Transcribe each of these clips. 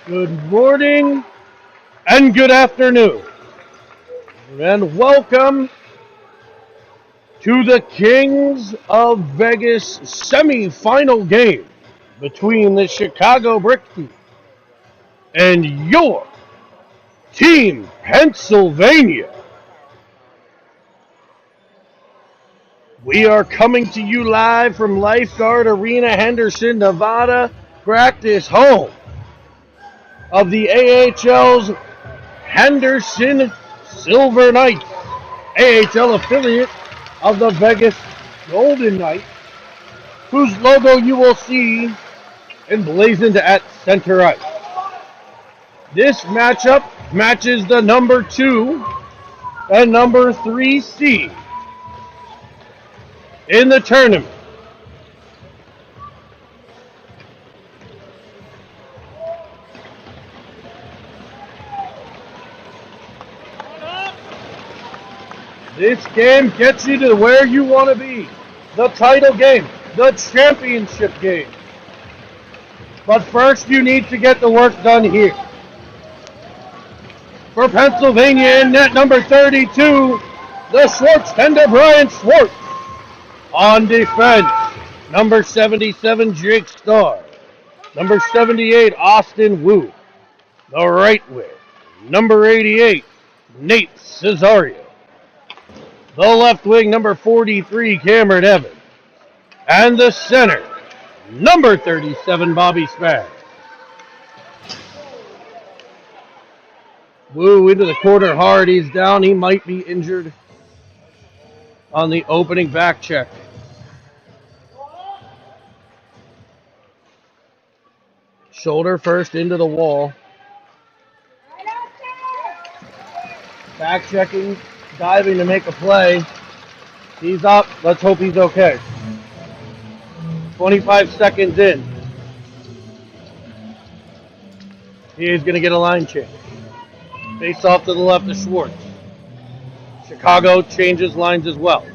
Good morning and good afternoon, and welcome to the Kings of Vegas semifinal game between the Chicago Brick team and your team, Pennsylvania. We are coming to you live from Lifeguard Arena, Henderson, Nevada, practice home of the AHL's Henderson Silver Knights, AHL affiliate of the Vegas Golden Knights, whose logo you will see emblazoned at center ice. This matchup matches the number 2 and number 3 seed in the tournament. This game gets you to where you want to be. The title game, the championship game. But first you need to get the work done here. For Pennsylvania in net number 32, the Schwartz tender Brian Schwartz. On defense, number 77 Jake Starr. Number 78 Austin Wu. The right wing, number 88 Nate Cesario. The left wing, number 43, Cameron Evans. And the center, number 37, Bobby Spag. Wu into the corner hard. He's down. He might be injured on the opening back check. Shoulder first into the wall. Back checking. Diving to make a play. He's up. Let's hope he's okay. 25 seconds in. He is going to get a line change. Face off to the left of Schwartz. Chicago changes lines as well.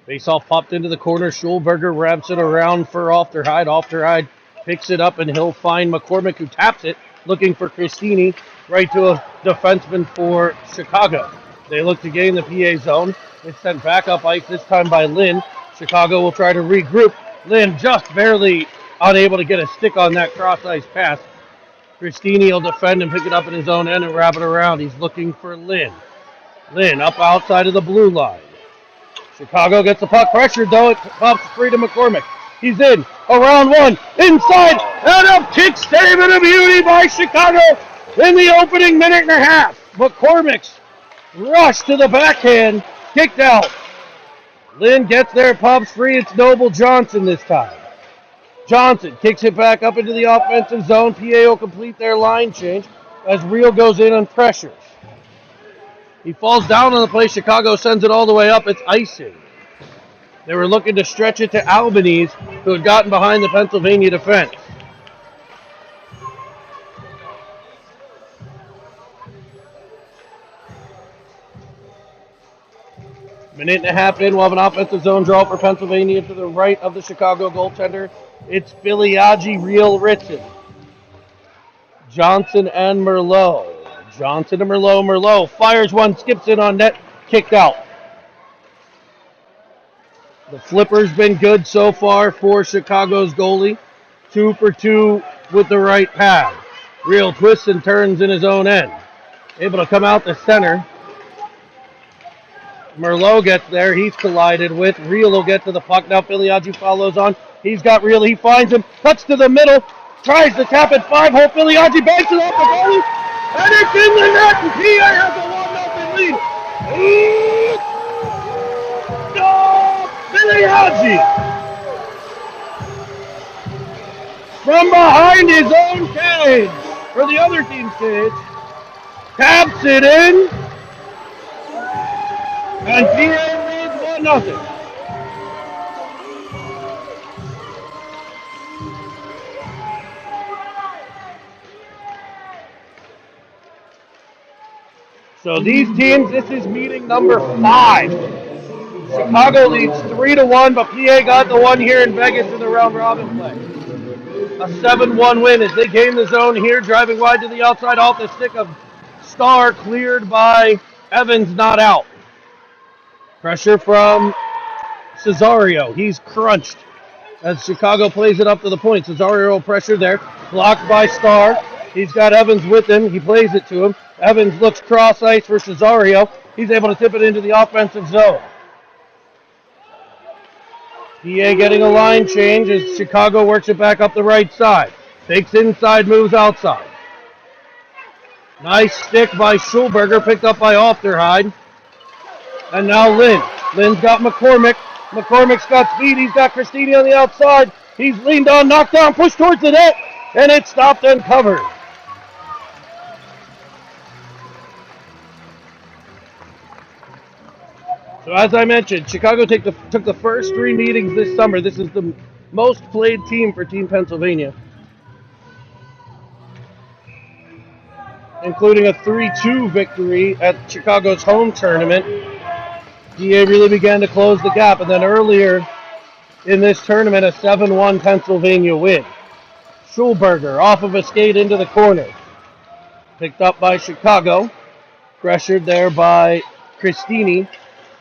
Face-off popped into the corner. Schulberger wraps it around for Ofterhide. Ofterhide picks it up, and he'll find McCormick, who taps it, looking for Cristini, right to a defenseman for Chicago. They look to gain the PA zone. It's sent back up ice, this time by Lynn. Chicago will try to regroup. Lynn just barely unable to get a stick on that cross-ice pass. Cristini will defend and pick it up in his own end and wrap it around. He's looking for Lynn. Lynn up outside of the blue line. Chicago gets the puck pressured, though. It pops free to McCormick. He's in. Around one. Inside. And a kick save and a beauty by Chicago in the opening minute and a half. McCormick's rush to the backhand. Kicked out. Lynn gets there. Pops free. It's Noble Johnson this time. Johnson kicks it back up into the offensive zone. PA will complete their line change as Real goes in on pressures. He falls down on the play. Chicago sends it all the way up. It's icing. They were looking to stretch it to Albanese, who had gotten behind the Pennsylvania defense. Minute and a half in, we'll have an offensive zone draw for Pennsylvania to the right of the Chicago goaltender. It's Filiaggi, Real, Ritson. Johnson and Merlot. Johnson to Merlot. Merlot fires one, skips it on net, kicked out. The flipper's been good so far for Chicago's goalie. 2 for 2 with the right pad. Real twists and turns in his own end. Able to come out the center. Merlot gets there. He's collided with. Real will get to the puck. Now Filiaggi follows on. He's got Real. He finds him. Cuts to the middle. Tries to tap it 5-hole. Filiaggi banks it off the goalie. And it's in the net, and PA has a 1-0 lead. No! Filiaggi! From behind his own cage, or the other team's cage, taps it in, and PA leads 1-0. So these teams, this is meeting number 5. Chicago leads 3-1, but PA got the one here in Vegas in the round robin play. A 7-1 win as they gain the zone here, driving wide to the outside off the stick of Starr, cleared by Evans, not out. Pressure from Cesario. He's crunched as Chicago plays it up to the point. Cesario pressure there, blocked by Starr. He's got Evans with him. He plays it to him. Evans looks cross ice for Cesario. He's able to tip it into the offensive zone. PA getting a line change as Chicago works it back up the right side. Takes inside, moves outside. Nice stick by Schulberger, picked up by Ofterhide. And now Lynn. Lynn's got McCormick. McCormick's got speed. He's got Christini on the outside. He's leaned on, knocked down, pushed towards the net, and it's stopped and covered. So as I mentioned, Chicago took the first 3 meetings this summer. This is the most played team for Team Pennsylvania, including a 3-2 victory at Chicago's home tournament. PA really began to close the gap, and then earlier in this tournament, a 7-1 Pennsylvania win. Schulberger off of a skate into the corner. Picked up by Chicago. Pressured there by Christini.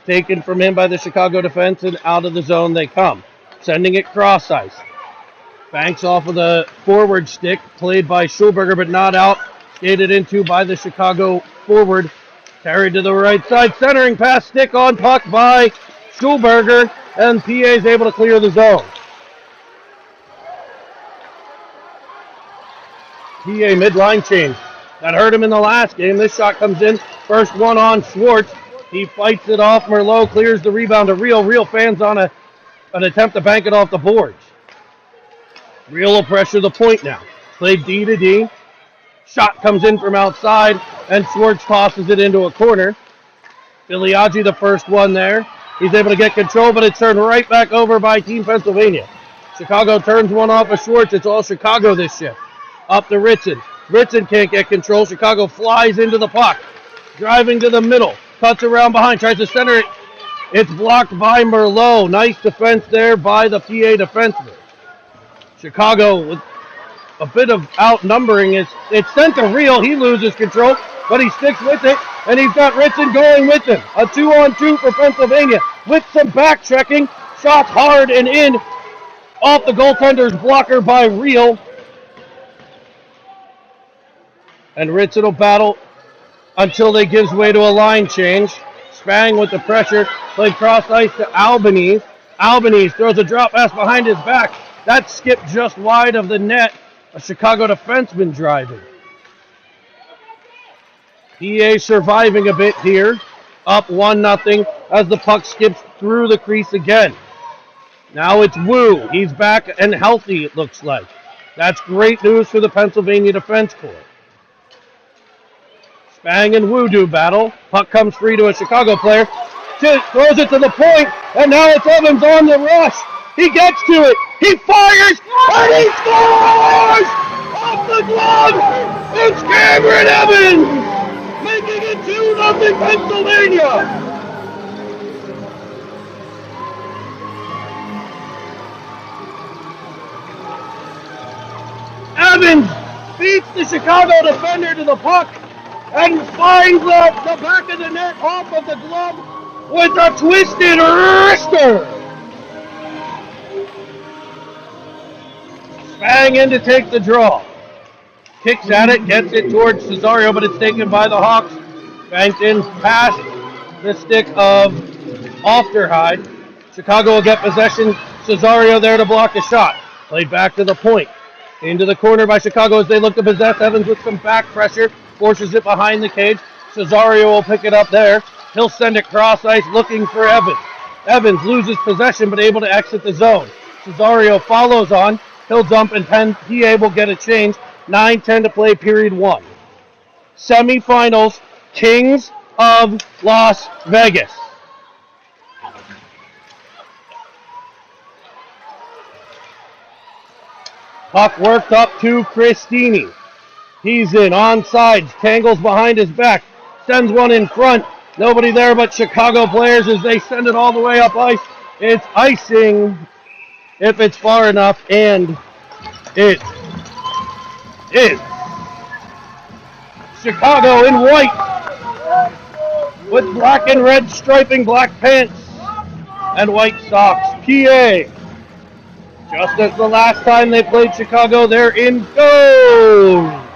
Taken from him by the Chicago defense, and out of the zone they come. Sending it cross ice. Banks off of the forward stick, played by Schulberger, but not out. Skated into by the Chicago forward. Carried to the right side. Centering pass, stick on puck by Schulberger, and PA is able to clear the zone. PA midline change. That hurt him in the last game. This shot comes in. First one on Schwartz. He fights it off. Merlot clears the rebound to Real. Real fans on an attempt to bank it off the boards. Real will pressure the point now. Played D to D. Shot comes in from outside, and Schwartz tosses it into a corner. Filiaggi the first one there. He's able to get control, but it's turned right back over by Team Pennsylvania. Chicago turns one off of Schwartz. It's all Chicago this shift. Up to Ritson. Ritson can't get control. Chicago flies into the puck. Driving to the middle. Cuts around behind. Tries to center it. It's blocked by Merlot. Nice defense there by the PA defenseman. Chicago with a bit of outnumbering. It's sent to Real. He loses control, but he sticks with it, and he's got Ritson going with him. A 2-on-2 for Pennsylvania with some back checking. Shot hard and in off the goaltender's blocker by Real. And Ritson will battle until they gives way to a line change. Spang with the pressure. Played cross ice to Albanese. Albanese throws a drop pass behind his back. That skipped just wide of the net. A Chicago defenseman driving. PA surviving a bit here. Up 1-0 as the puck skips through the crease again. Now it's Wu. He's back and healthy, it looks like. That's great news for the Pennsylvania Defense Corps. Spang and Wu do battle. Puck comes free to a Chicago player. Throws it to the point, and now it's Evans on the rush. He gets to it. He fires, and he scores! Off the glove! It's Cameron Evans! Making it 2-0 Pennsylvania! Evans beats the Chicago defender to the puck and finds the back of the net off of the glove with a twisted wrister. Spang in to take the draw. Kicks at it, gets it towards Cesario, but it's taken by the Hawks. Banked in past the stick of Ofterhide. Chicago will get possession. Cesario there to block the shot. Played back to the point. Into the corner by Chicago as they look to possess. Evans with some back pressure. Forces it behind the cage. Cesario will pick it up there. He'll send it cross ice looking for Evans. Evans loses possession but able to exit the zone. Cesario follows on. He'll dump and PA will get a change. 9:10 to play, period 1. Semifinals, Kings of Las Vegas. Puck worked up to Christini. He's in, on sides, tangles behind his back. sends one in front. Nobody there but Chicago players as they send it all the way up ice. It's icing if it's far enough, and it is. Chicago in white with black and red striping, black pants and white socks. PA, just as the last time they played Chicago, they're in gold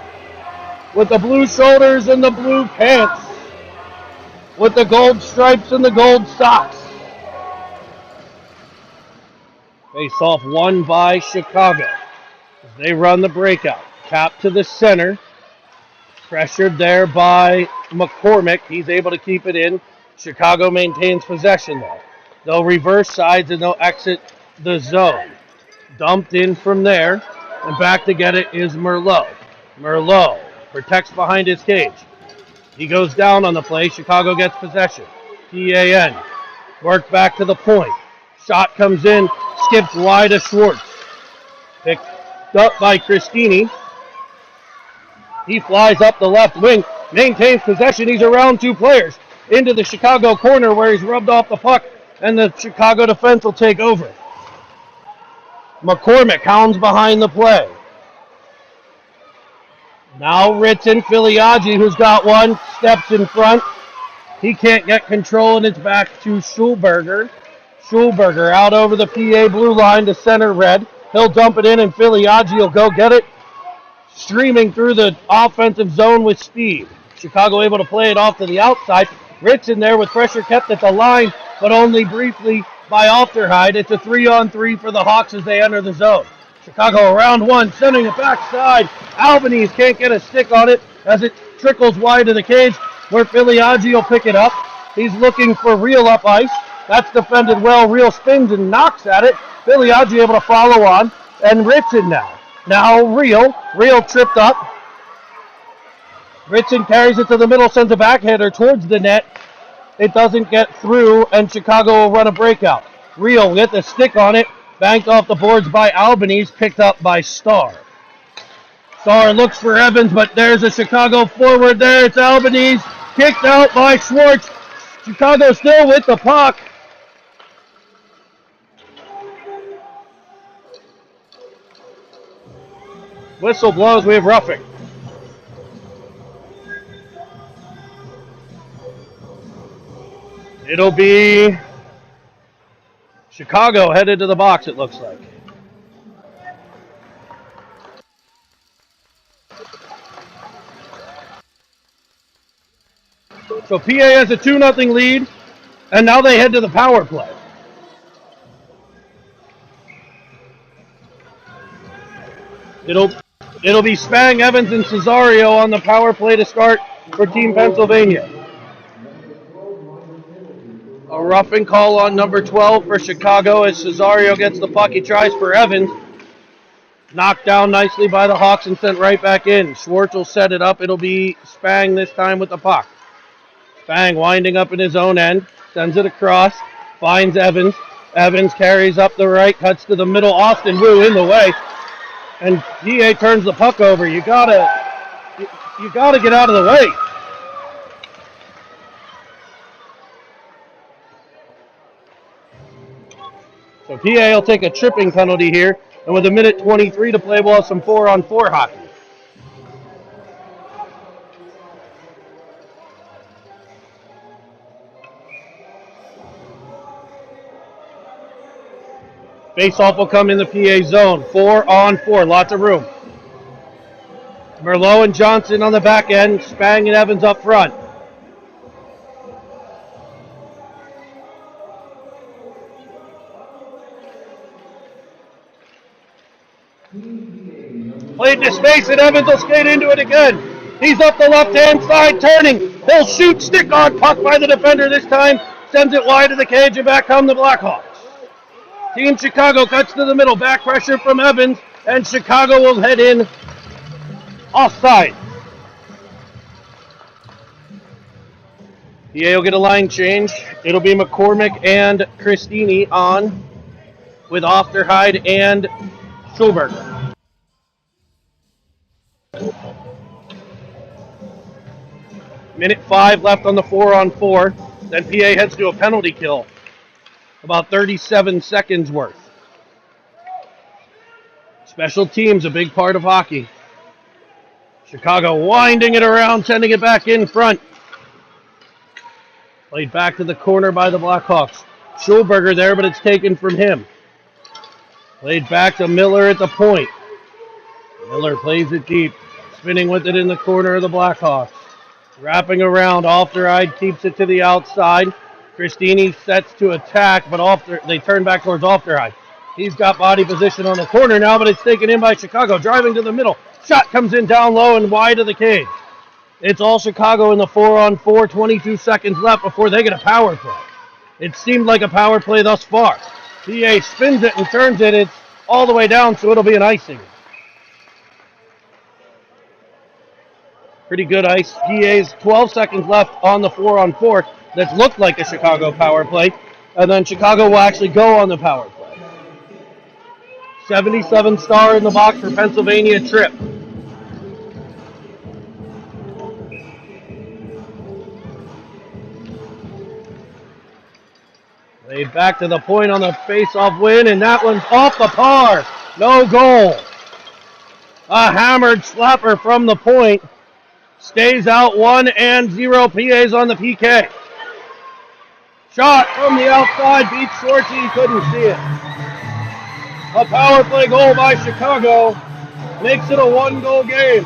with the blue shoulders and the blue pants with the gold stripes and the gold socks. Face off won by Chicago as they run the breakout. Tap to the center. Pressured there by McCormick. He's able to keep it in. Chicago maintains possession though. They'll reverse sides and they'll exit the zone. Dumped in from there. And back to get it is Merlot. Merlot protects behind his cage. He goes down on the play. Chicago gets possession. PAN. Work back to the point. Shot comes in. Skips wide of Schwartz. Picked up by Christini. He flies up the left wing, maintains possession. He's around two players into the Chicago corner where he's rubbed off the puck, and the Chicago defense will take over. McCormick hounds behind the play. Now Ritson, Filiaggi, who's got one, steps in front. He can't get control, and it's back to Schulberger. Schulberger out over the PA blue line to center red. He'll dump it in, and Filiaggi will go get it. Streaming through the offensive zone with speed. Chicago able to play it off to the outside. Ritson there with pressure kept at the line, but only briefly by Ofterhide. It's a 3-on-3 for the Hawks as they enter the zone. Chicago around one, sending it backside. Albanese can't get a stick on it as it trickles wide of the cage where Filiaggi will pick it up. He's looking for Real up ice. That's defended well. Real spins and knocks at it. Filiaggi able to follow on. And Ritson now. Now Real tripped up. Ritson carries it to the middle, sends a backhander towards the net. It doesn't get through, and Chicago will run a breakout. Real with the stick on it, banked off the boards by Albanese, picked up by Starr. Starr looks for Evans, but there's a Chicago forward there. It's Albanese, kicked out by Schwartz. Chicago still with the puck. Whistle blows, we have roughing. It'll be Chicago headed to the box, it looks like. So PA has a 2-0 lead, and now they head to the power play. It'll be Spang, Evans, and Cesario on the power play to start for Team Pennsylvania. A roughing call on number 12 for Chicago as Cesario gets the puck. He tries for Evans. Knocked down nicely by the Hawks and sent right back in. Schwartz will set it up. It'll be Spang this time with the puck. Spang winding up in his own end. Sends it across. Finds Evans. Evans carries up the right. Cuts to the middle. Austin Wu in the way. And PA turns the puck over. You gotta get out of the way. So PA will take a tripping penalty here, and with 1:23 to play, we'll have some 4-on-4 hockey. Face-off will come in the PA zone. 4-on-4, lots of room. Merlot and Johnson on the back end, Spang and Evans up front. Played to space and Evans will skate into it again. He's up the left-hand side, turning. He'll shoot, stick on puck by the defender this time. Sends it wide of the cage and back come the Blackhawks. Team Chicago cuts to the middle. Back pressure from Evans, and Chicago will head in offside. PA will get a line change. It'll be McCormick and Christini on with Ofterhide and Schulberger. Minute 5 left on the 4-on-4. Then PA heads to a penalty kill. About 37 seconds worth. Special teams, a big part of hockey. Chicago winding it around, sending it back in front. Played back to the corner by the Blackhawks. Schulberger there, but it's taken from him. Played back to Miller at the point. Miller plays it deep, spinning with it in the corner of the Blackhawks. Wrapping around, Ofteride keeps it to the outside. Christini sets to attack, but they turn back towards Ofteride. He's got body position on the corner now, but it's taken in by Chicago. Driving to the middle. Shot comes in down low and wide of the cage. It's all Chicago in the 4-on-4. 22 seconds left before they get a power play. It seemed like a power play thus far. PA spins it and turns it. It's all the way down, so it'll be an icing. Pretty good ice. PA's 12 seconds left on the 4-on-4. That looked like a Chicago power play. And then Chicago will actually go on the power play. 77 star in the box for Pennsylvania Trip. Laid back to the point on the face-off win, and that one's off the par. No goal. A hammered slapper from the point. Stays out 1-0. PA's on the PK. Shot from the outside, beats Schwartzy, he couldn't see it. A power play goal by Chicago makes it a 1-goal game.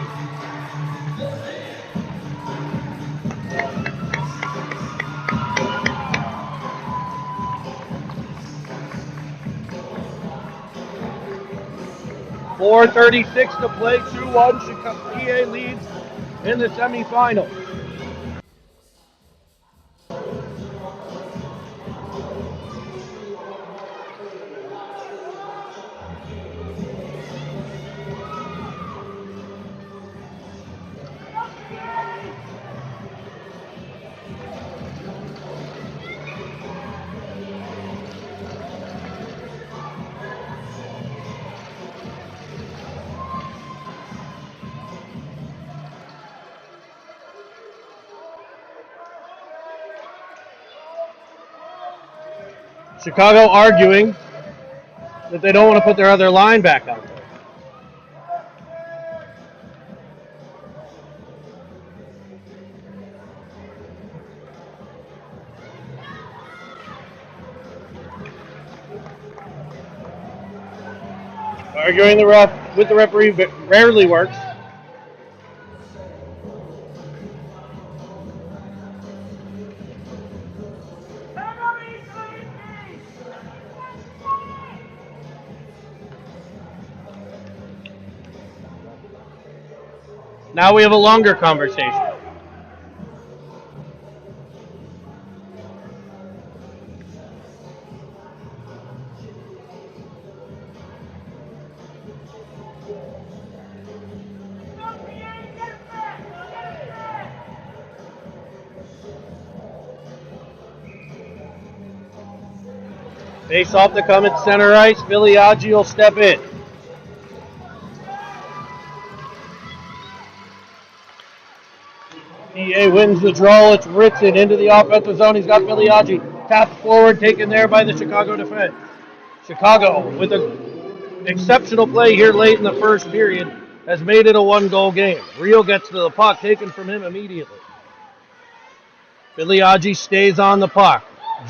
.436 to play, 2-1. PA leads in the semifinal. Chicago arguing that they don't want to put their other line back out there. Arguing with the referee rarely works. Now we have a longer conversation. Face off to come at center ice. Biliagi will step in. PA wins the draw. It's Ritson into the offensive zone. He's got Biliagi tapped forward, taken there by the Chicago defense. Chicago, with an exceptional play here late in the first period, has made it a 1-goal game. Rio gets to the puck, taken from him immediately. Biliagi stays on the puck.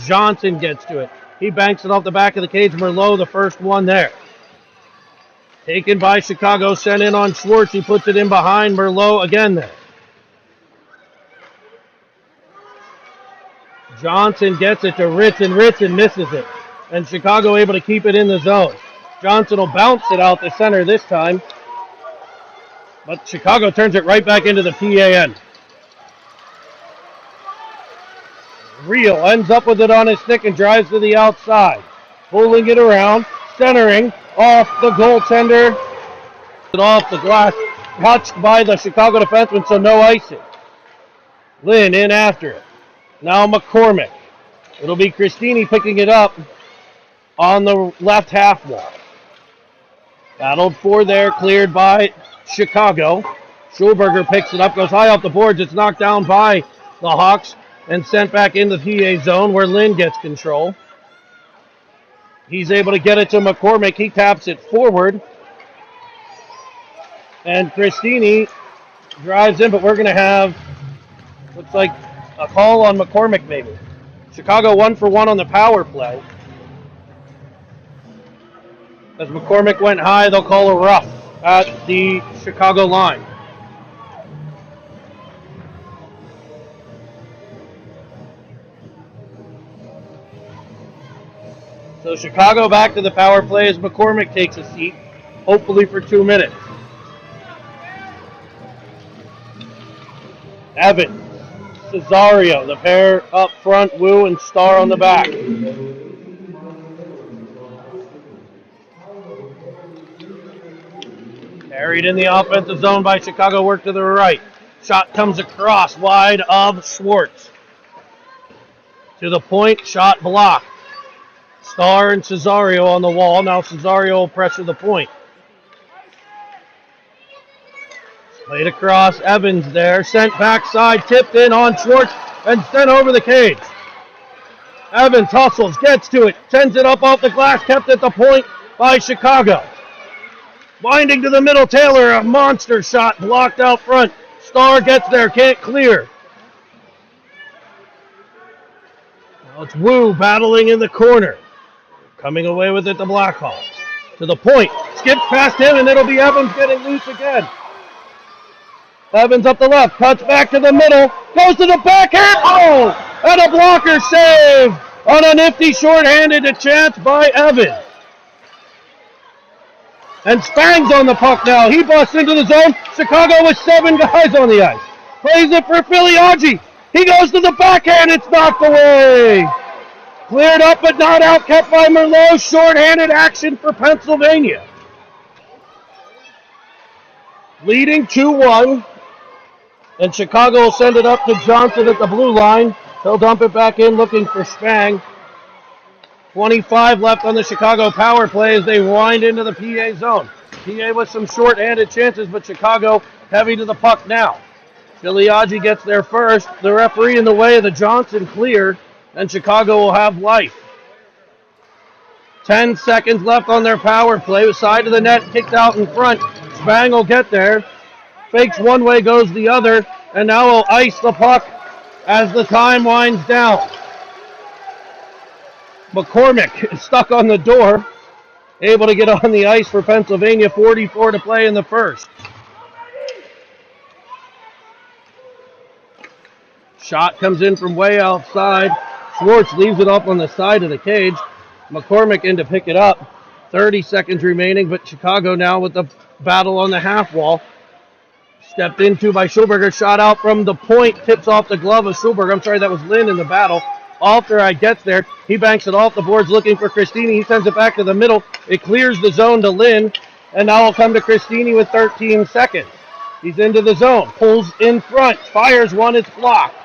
Johnson gets to it. He banks it off the back of the cage. Merlot, the first one there. Taken by Chicago, sent in on Schwartz. He puts it in behind Merlot again there. Johnson gets it to Ritson. Ritson misses it. And Chicago able to keep it in the zone. Johnson will bounce it out the center this time. But Chicago turns it right back into the PAN. Rio ends up with it on his stick and drives to the outside. Pulling it around, centering off the goaltender. Off the glass, touched by the Chicago defenseman, so no icing. Lynn in after it. Now McCormick. It'll be Christini picking it up on the left half wall. Battled for there, cleared by Chicago. Schulberger picks it up, goes high off the boards. It's knocked down by the Hawks and sent back into the PA zone where Lynn gets control. He's able to get it to McCormick. He taps it forward. And Christini drives in, but we're going to have, looks like, a call on McCormick maybe. Chicago 1-for-1 on the power play. As McCormick went high, they'll call a rough at the Chicago line. So Chicago back to the power play as McCormick takes a seat, hopefully for 2 minutes. Evans, Cesario, the pair up front, Wu and Starr on the back. Carried in the offensive zone by Chicago, work to the right. Shot comes across, wide of Schwartz. To the point, shot blocked. Starr and Cesario on the wall. Now Cesario will pressure the point. Played across, Evans there, sent backside, tipped in on Schwartz, and sent over the cage. Evans hustles, gets to it, sends it up off the glass, kept at the point by Chicago. Winding to the middle, Taylor, a monster shot, blocked out front. Starr gets there, can't clear. Now it's Wu battling in the corner. Coming away with it, the Blackhawks. To the point, skips past him, and it'll be Evans getting loose again. Evans up the left, cuts back to the middle, goes to the backhand, oh! And a blocker save on a nifty short-handed chance by Evans. And Spang's on the puck now. He busts into the zone. Chicago with 7 guys on the ice. Plays it for Filiaggi. He goes to the backhand, it's knocked away. Cleared up but not out, kept by Merlot. Short-handed action for Pennsylvania. Leading 2-1. And Chicago will send it up to Johnson at the blue line. He'll dump it back in looking for Spang. 25 left on the Chicago power play as they wind into the PA zone. PA with some short-handed chances, but Chicago heavy to the puck now. Filiaggi gets there first. The referee in the way of the Johnson clear, and Chicago will have life. 10 seconds left on their power play. Side of the net, kicked out in front. Spang will get there. Fakes one way, goes the other, and now will ice the puck as the time winds down. McCormick is stuck on the door, able to get on the ice for Pennsylvania. 44 to play in the first. Shot comes in from way outside. Schwartz leaves it up on the side of the cage. McCormick in to pick it up. 30 seconds remaining, but Chicago now with the battle on the half wall. Stepped into by Schulberger, shot out from the point, tips off the glove of Schulberger. I'm sorry, that was Lynn in the battle. Alteride gets there. He banks it off the boards looking for Christini. He sends it back to the middle. It clears the zone to Lynn, and now will come to Christini with 13 seconds. He's into the zone, pulls in front, fires one, it's blocked.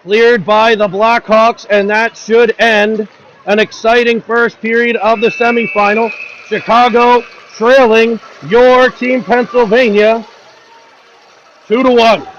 Cleared by the Blackhawks, and that should end an exciting first period of the semifinal. Chicago trailing your team, Pennsylvania, 2-1.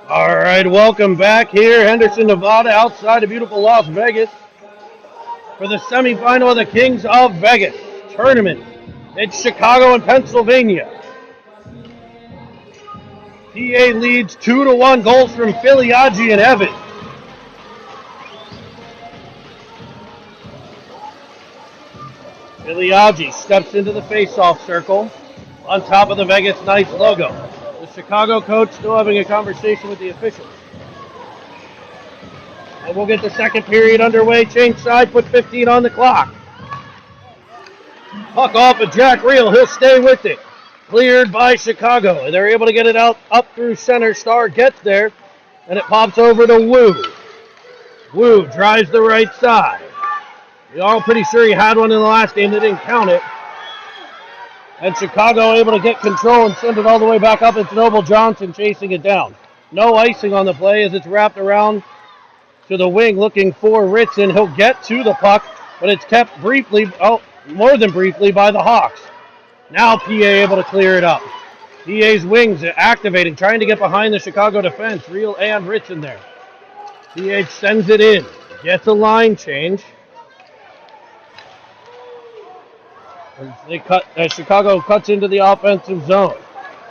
All right, welcome back here, Henderson, Nevada, outside of beautiful Las Vegas for the semifinal of the Kings of Vegas tournament. It's Chicago and Pennsylvania. PA leads 2-1, goals from Filiaggi and Evans. Filiaggi steps into the face-off circle on top of the Vegas Knights logo. The Chicago coach still having a conversation with the officials. And we'll get the second period underway. Change side, put 15 on the clock. Puck off of Jack Reel. He'll stay with it. Cleared by Chicago. And they're able to get it out up through center. Star gets there. And it pops over to Wu. Wu drives the right side. We're all pretty sure he had one in the last game. They didn't count it. And Chicago able to get control and send it all the way back up. It's Noble Johnson chasing it down. No icing on the play as it's wrapped around to the wing looking for Ritson. He'll get to the puck, but it's kept briefly, more than briefly, by the Hawks. Now PA able to clear it up. PA's wings are activating, trying to get behind the Chicago defense. Reel and Ritson there. PA sends it in. Gets a line change. As Chicago cuts into the offensive zone.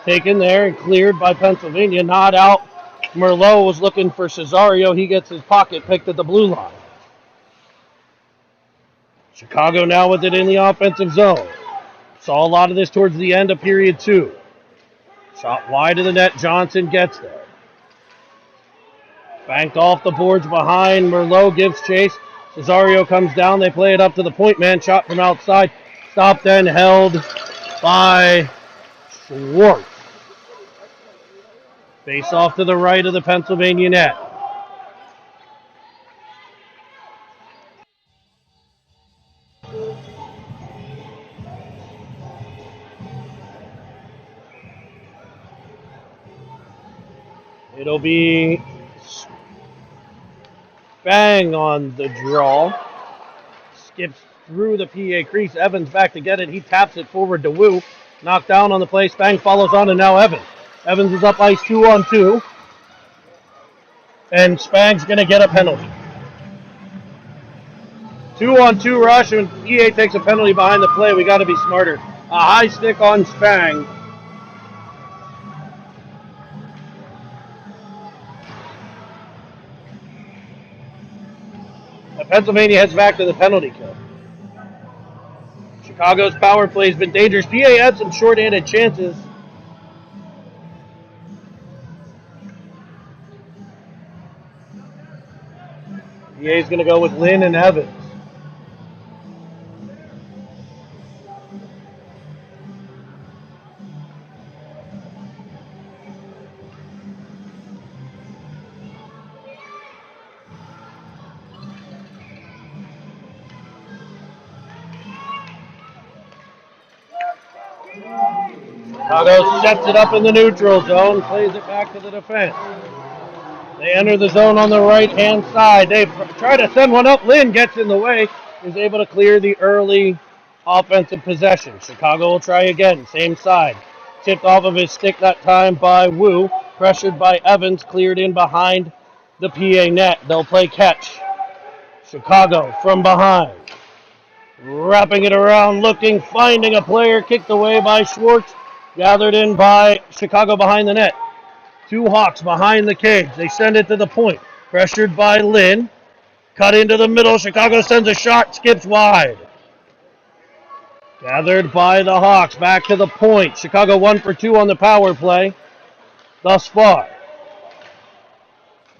Taken there and cleared by Pennsylvania. Not out. Merlot was looking for Cesario. He gets his pocket picked at the blue line. Chicago now with it in the offensive zone. Saw a lot of this towards the end of period 2. Shot wide of the net. Johnson gets there. Banked off the boards behind. Merlot gives chase. Cesario comes down. They play it up to the point man. Shot from outside. Stopped and held by Schwartz. Face off to the right of the Pennsylvania net. It'll be Spang on the draw. Skips through the PA crease. Evans back to get it. He taps it forward to Wu. Knocked down on the play. Spang follows on, and now Evans. Evans is up ice 2-on-2. And Spang's going to get a penalty. 2-on-2 rush, and PA takes a penalty behind the play. We got to be smarter. A high stick on Spang. Pennsylvania heads back to the penalty kill. Chicago's power play has been dangerous. PA had some short-handed chances. PA's going to go with Lynn and Evans. Chicago sets it up in the neutral zone, plays it back to the defense. They enter the zone on the right-hand side. They try to send one up. Lynn gets in the way, is able to clear the early offensive possession. Chicago will try again, same side. Tipped off of his stick that time by Wu, pressured by Evans, cleared in behind the PA net. They'll play catch. Chicago from behind. Wrapping it around, looking, finding a player, kicked away by Schwartz. Gathered in by Chicago behind the net. 2 Hawks behind the cage. They send it to the point. Pressured by Lynn. Cut into the middle. Chicago sends a shot. Skips wide. Gathered by the Hawks. Back to the point. Chicago 1 for 2 on the power play thus far.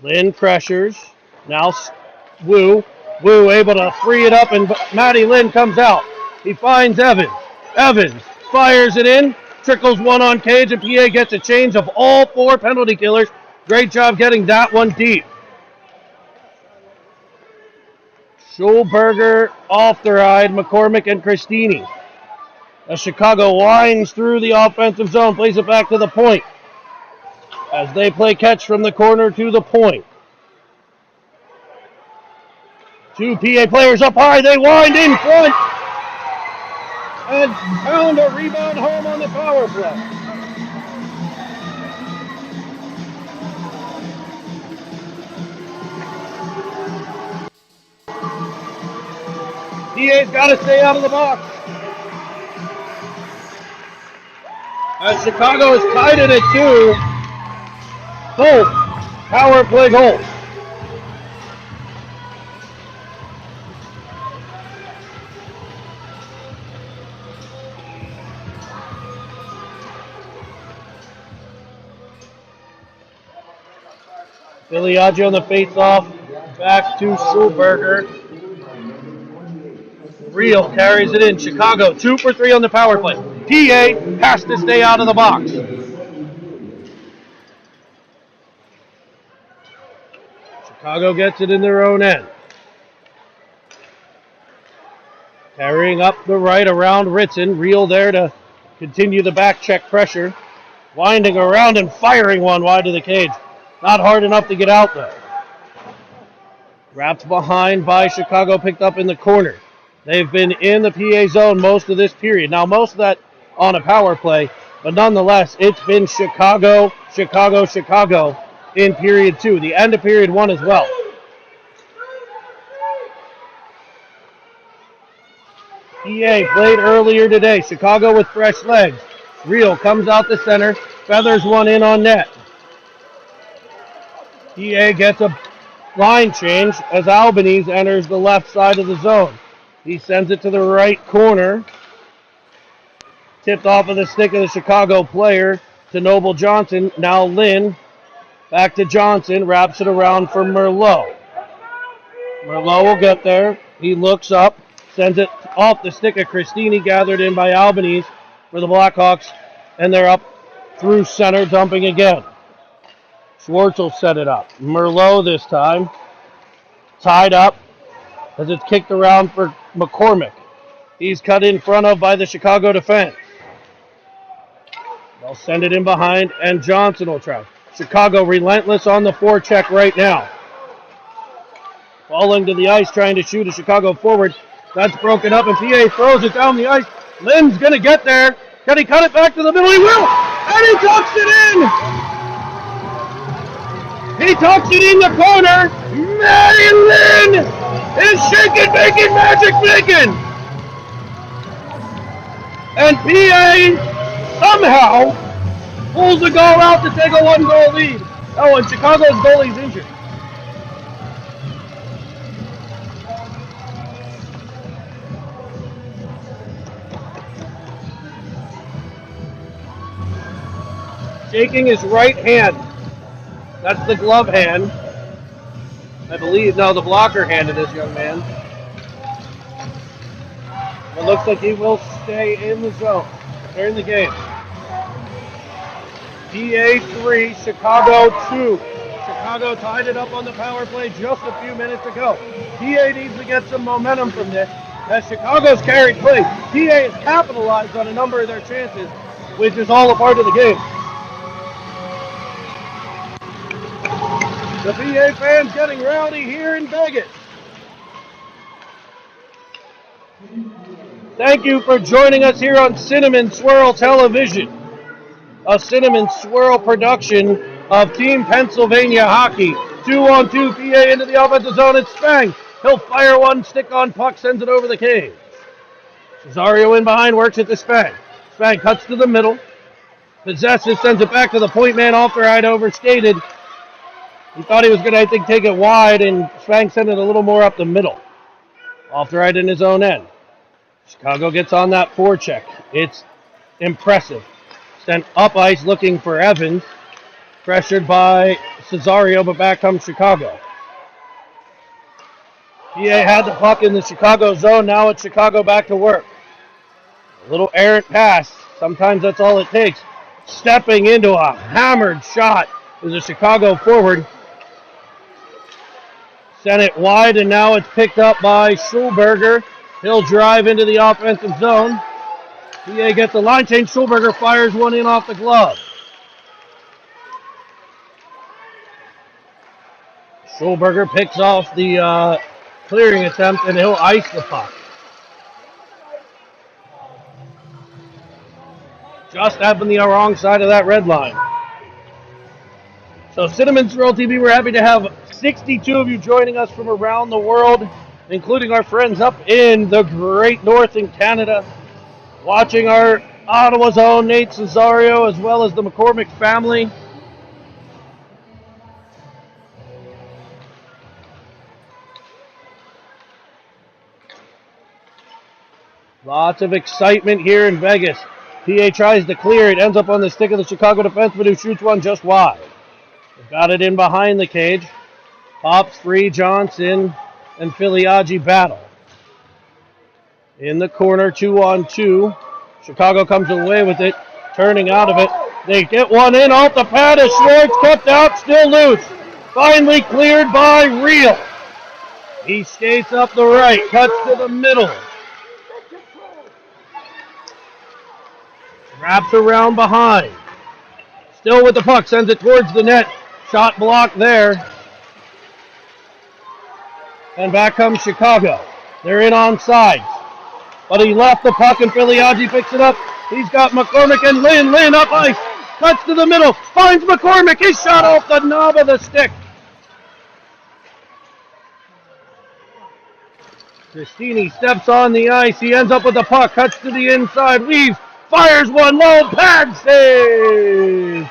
Lynn pressures. Now Wu. Wu able to free it up, and Matty Lynn comes out. He finds Evans. Evans fires it in. Trickles one on cage, and PA gets a change of all 4 penalty killers. Great job getting that one deep. Schulberger off the ride, McCormick and Christini. As Chicago winds through the offensive zone, plays it back to the point. As they play catch from the corner to the point. 2 PA players up high, they wind in front. And found a rebound home on the power play. PA's got to stay out of the box. As Chicago is tied it at 2, both power play goals. Filiaggi on the face-off, back to Schulberger. Real carries it in. Chicago 2 for 3 on the power play. PA has to stay out of the box. Chicago gets it in their own end. Carrying up the right around Ritson. Real there to continue the back check pressure. Winding around and firing one wide of the cage. Not hard enough to get out though. Wrapped behind by Chicago, picked up in the corner. They've been in the PA zone most of this period. Now most of that on a power play, but nonetheless, it's been Chicago, Chicago, Chicago in period 2. The end of period 1 as well. PA played earlier today. Chicago with fresh legs. Real comes out the center, feathers one in on net. PA gets a line change as Albanese enters the left side of the zone. He sends it to the right corner. Tipped off of the stick of the Chicago player to Noble Johnson. Now Lynn back to Johnson. Wraps it around for Merlot. Merlot will get there. He looks up. Sends it off the stick of Christini. Gathered in by Albanese for the Blackhawks. And they're up through center, dumping again. Schwartz will set it up. Merlot this time. Tied up as it's kicked around for McCormick. He's cut in front of by the Chicago defense. They'll send it in behind, and Johnson will try. Chicago relentless on the forecheck right now. Falling to the ice, trying to shoot a Chicago forward. That's broken up, and PA throws it down the ice. Lynn's going to get there. Can he cut it back to the middle? He will! And he tucks it in! He tucks it in the corner. Matty Lynn is shaking, making, magic making. And PA somehow pulls the goal out to take a 1-goal lead. Oh, and Chicago's goalie's injured. Shaking his right hand. That's the glove hand. I believe, no, the blocker hand of this young man. It looks like he will stay in the zone during the game. PA 3, Chicago 2. Chicago tied it up on the power play just a few minutes ago. PA needs to get some momentum from this. As Chicago's carried play, PA has capitalized on a number of their chances, which is all a part of the game. The PA fans getting rowdy here in Vegas. Thank you for joining us here on Cinnamon Swirl Television, a Cinnamon Swirl production of Team Pennsylvania Hockey. 2-on-2, PA into the offensive zone. It's Spang. He'll fire one, stick on puck, sends it over the cage. Cesario in behind, works it to Spang. Spang cuts to the middle. Possesses, sends it back to the point man. Off the right, overskated. He thought he was going to, I think, take it wide, and Spang sent it a little more up the middle. Off the right in his own end. Chicago gets on that forecheck. It's impressive. Sent up ice looking for Evans. Pressured by Cesario, but back comes Chicago. PA had the puck in the Chicago zone. Now it's Chicago back to work. A little errant pass. Sometimes that's all it takes. Stepping into a hammered shot is a Chicago forward. Sent it wide, and now it's picked up by Schulberger. He'll drive into the offensive zone. PA gets a line change. Schulberger fires one in off the glove. Schulberger picks off the clearing attempt, and he'll ice the puck. Just up on the wrong side of that red line. So Cinnamon Swirl TV, we're happy to have 62 of you joining us from around the world. including our friends up in the great north in Canada, watching our Ottawa's own Nate Cesario, as well as the McCormick family. Lots of excitement here in Vegas. PA tries to clear it, ends up on the stick of the Chicago defenseman who shoots one just wide. They've got it in behind the cage. Pops free, Johnson and Filiaggi battle. In the corner, 2-on-2. Chicago comes away with it, turning out of it. They get one in off the pad as Schwartz kept out, still loose. Finally cleared by Reel. He skates up the right, cuts to the middle. Wraps around behind. Still with the puck, sends it towards the net. Shot blocked there. And back comes Chicago. They're in on sides. But he left the puck and Filiaggi picks it up. He's got McCormick and Lynn. Lynn up ice. Cuts to the middle. Finds McCormick. He's shot off the knob of the stick. Cristini steps on the ice. He ends up with the puck. Cuts to the inside. Weaves. Fires one low. Pad save.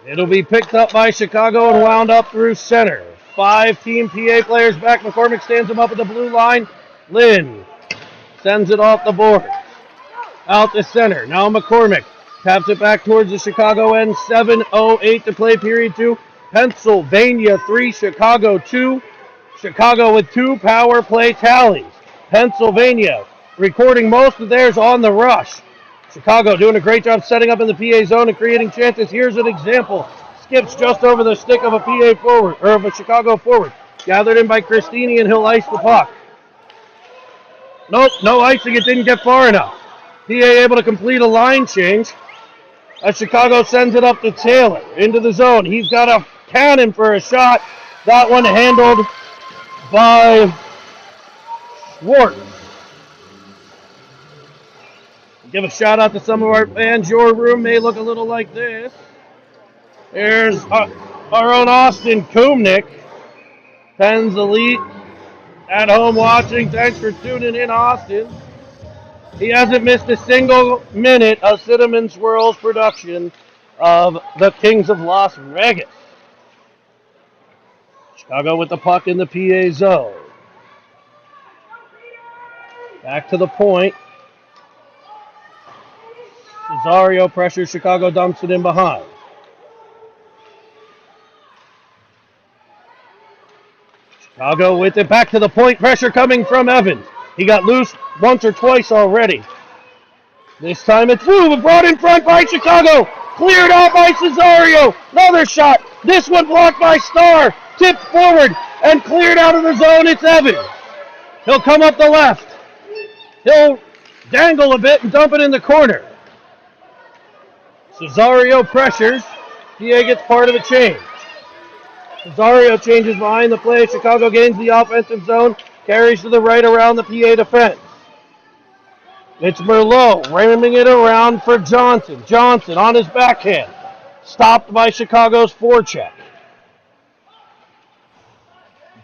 It'll be picked up by Chicago and wound up through center. 5 Team PA players back. McCormick stands him up at the blue line. Lynn sends it off the board. Out to center. Now McCormick taps it back towards the Chicago end. 7:08 to play period 2. Pennsylvania 3, Chicago 2. Chicago with 2 power play tallies. Pennsylvania recording most of theirs on the rush. Chicago doing a great job setting up in the PA zone and creating chances. Here's an example. Skips just over the stick of a PA forward, or of a Chicago forward. Gathered in by Cristini, and he'll ice the puck. Nope, no icing. It didn't get far enough. PA able to complete a line change as Chicago sends it up to Taylor into the zone. He's got a cannon for a shot. That one handled by Schwartz. Give a shout out to some of our fans. Your room may look a little like this. There's our own Austin Kumnick. Pens Elite at home watching. Thanks for tuning in, Austin. He hasn't missed a single minute of Cinnamon Swirls production of the Kings of Las Vegas. Chicago with the puck in the PA zone. Back to the point. Cesario pressures Chicago, dumps it in behind. Chicago with it back to the point. Pressure coming from Evans. He got loose once or twice already. This time it's brought in front by Chicago. Cleared out by Cesario. Another shot. This one blocked by Starr. Tipped forward and cleared out of the zone. It's Evans. He'll come up the left. He'll dangle a bit and dump it in the corner. Cesario pressures. PA gets part of the change. Cesario changes behind the play. Chicago gains the offensive zone. Carries to the right around the PA defense. It's Merlot ramming it around for Johnson. Johnson on his backhand. Stopped by Chicago's forecheck.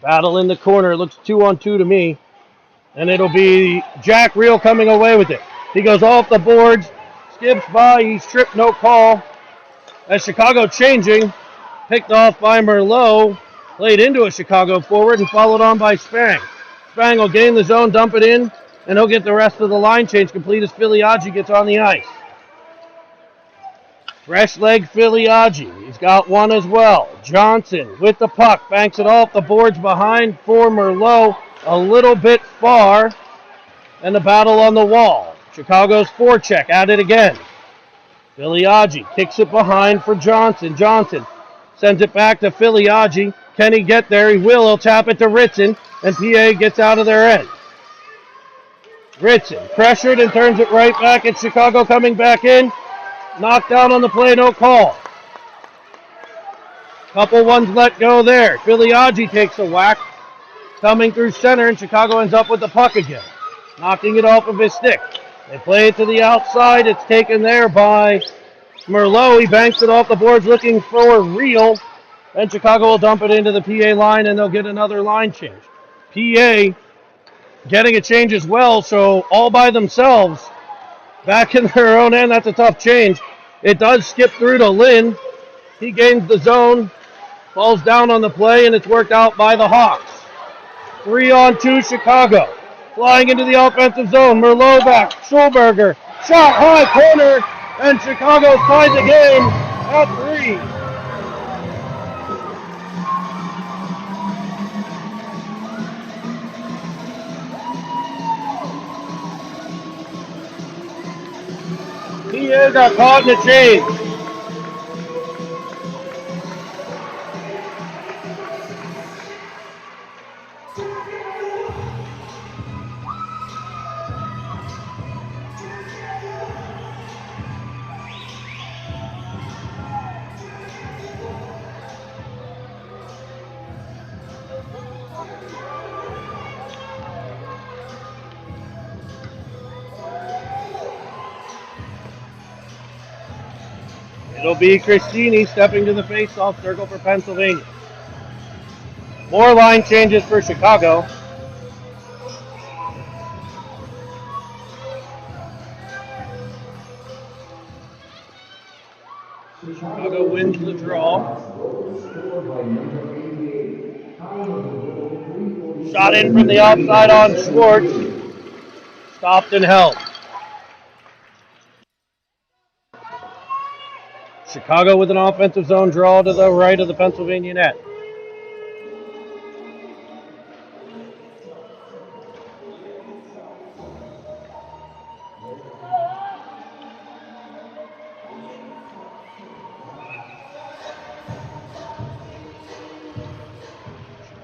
Battle in the corner. Looks 2-on-2 to me. And it'll be Jack Reel coming away with it. He goes off the boards. Skips by. He's tripped, no call. As Chicago changing. Picked off by Merlot. Played into a Chicago forward and followed on by Spang. Spang will gain the zone, dump it in, and he'll get the rest of the line change complete as Filiaggi gets on the ice. Fresh leg Filiaggi. He's got one as well. Johnson with the puck. Banks it off the boards behind for Merlot. A little bit far. And the battle on the wall. Chicago's forecheck at it again. Filiaggi kicks it behind for Johnson. Johnson sends it back to Filiaggi. Can he get there? He will. He'll tap it to Ritson. And PA gets out of their end. Ritson pressured and turns it right back. It's Chicago coming back in. Knocked down on the play, no call. Couple ones let go there. Filiaggi takes a whack. Coming through center, and Chicago ends up with the puck again. Knocking it off of his stick. They play it to the outside. It's taken there by Merlot. He banks it off the boards looking for Reel. And Chicago will dump it into the PA line, and they'll get another line change. PA getting a change as well, so all by themselves, back in their own end. That's a tough change. It does skip through to Lynn. He gains the zone, falls down on the play, and it's worked out by the Hawks. 3-on-2 Chicago. Flying into the offensive zone. Merlot back. Schulberger. Shot high corner. And Chicago ties the game at 3. PA got caught in the change. It'll be Christini stepping to the face-off circle for Pennsylvania. More line changes for Chicago. Chicago wins the draw. Shot in from the outside on Schwartz. Stopped and held. Chicago with an offensive zone draw to the right of the Pennsylvania net.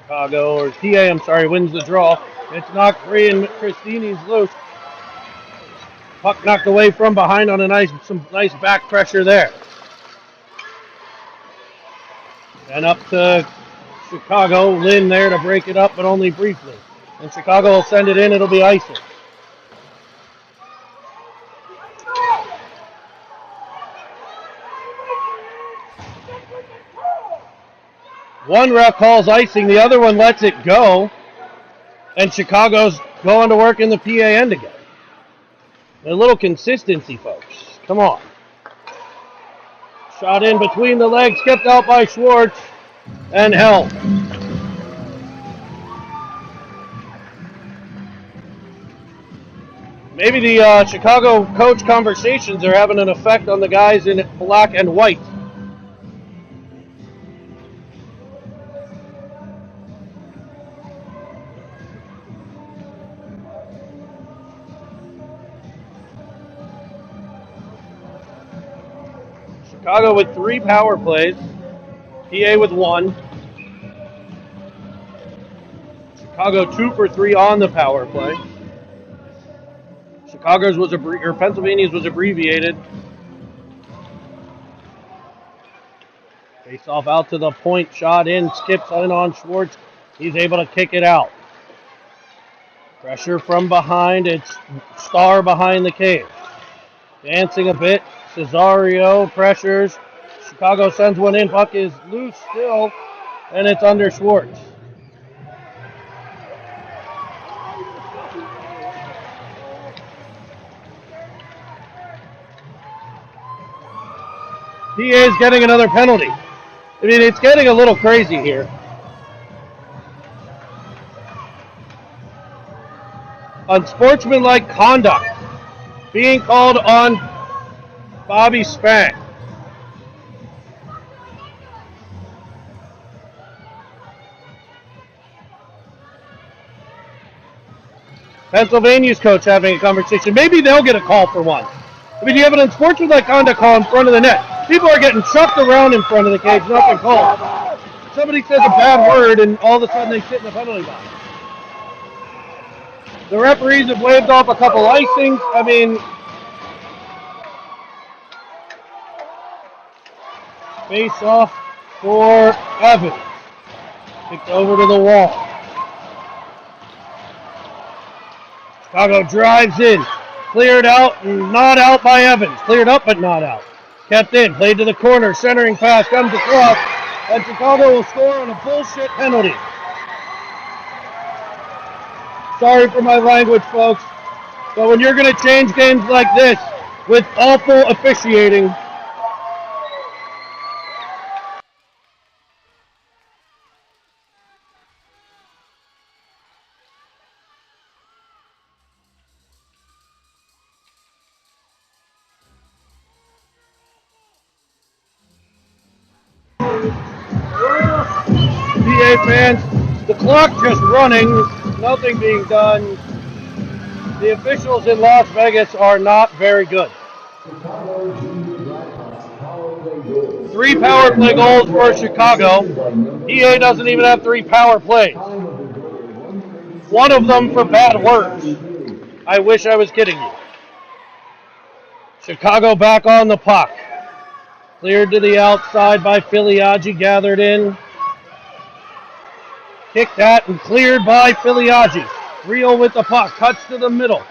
Chicago, or PA, wins the draw. It's knocked free and Christini's loose. Puck knocked away from behind on some nice back pressure there. And up to Chicago. Lynn there to break it up, but only briefly. And Chicago will send it in. It'll be icing. One ref calls icing. The other one lets it go. And Chicago's going to work in the PA end again. A little consistency, folks. Come on. Shot in between the legs, kept out by Schwartz, and held. Maybe the Chicago coach conversations are having an effect on the guys in black and white. Chicago with 3 power plays. PA with 1. Chicago 2 for 3 on the power play. Pennsylvania's was abbreviated. Face off out to the point, shot in, skips in on Schwartz. He's able to kick it out. Pressure from behind. It's Starr behind the cage. Dancing a bit. Cesario pressures. Chicago sends one in. Puck is loose still, and it's under Schwartz. PA is getting another penalty. I mean, it's getting a little crazy here. Unsportsmanlike conduct being called on Bobby Spang. Pennsylvania's coach having a conversation. Maybe they'll get a call for one. I mean, you have an unsportsmanlike conduct call in front of the net. People are getting chucked around in front of the cage, nothing called. Somebody says a bad word, and all of a sudden they sit in the penalty box. The referees have waved off a couple icings. I mean, face off for Evans. Kicked over to the wall. Chicago drives in. Cleared out and not out by Evans. Cleared up but not out. Kept in. Played to the corner. Centering pass. Comes across. and Chicago will score on a bullshit penalty. Sorry for my language, folks. But when you're going to change games like this with awful officiating, PA fans, the clock just running, nothing being done. The officials in Las Vegas are not very good. 3 power play goals for Chicago. PA doesn't even have 3 power plays. One of them for bad words. I wish I was kidding you. Chicago back on the puck. Cleared to the outside by Filiaggi, gathered in. Kicked that and cleared by Filiaggi. Rio with the puck, cuts to the middle.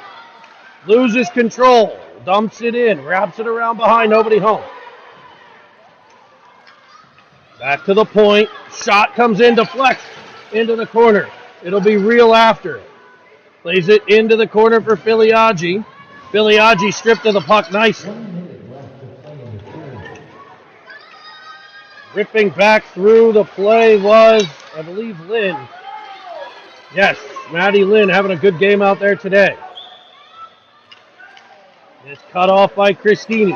Loses control, dumps it in, wraps it around behind, nobody home. Back to the point, shot comes in, deflects into the corner. It'll be Rio after it. Plays it into the corner for Filiaggi. Filiaggi stripped of the puck nicely. Ripping back through the play was, I believe, Lynn. Yes, Maddie Lynn having a good game out there today. It's cut off by Christini.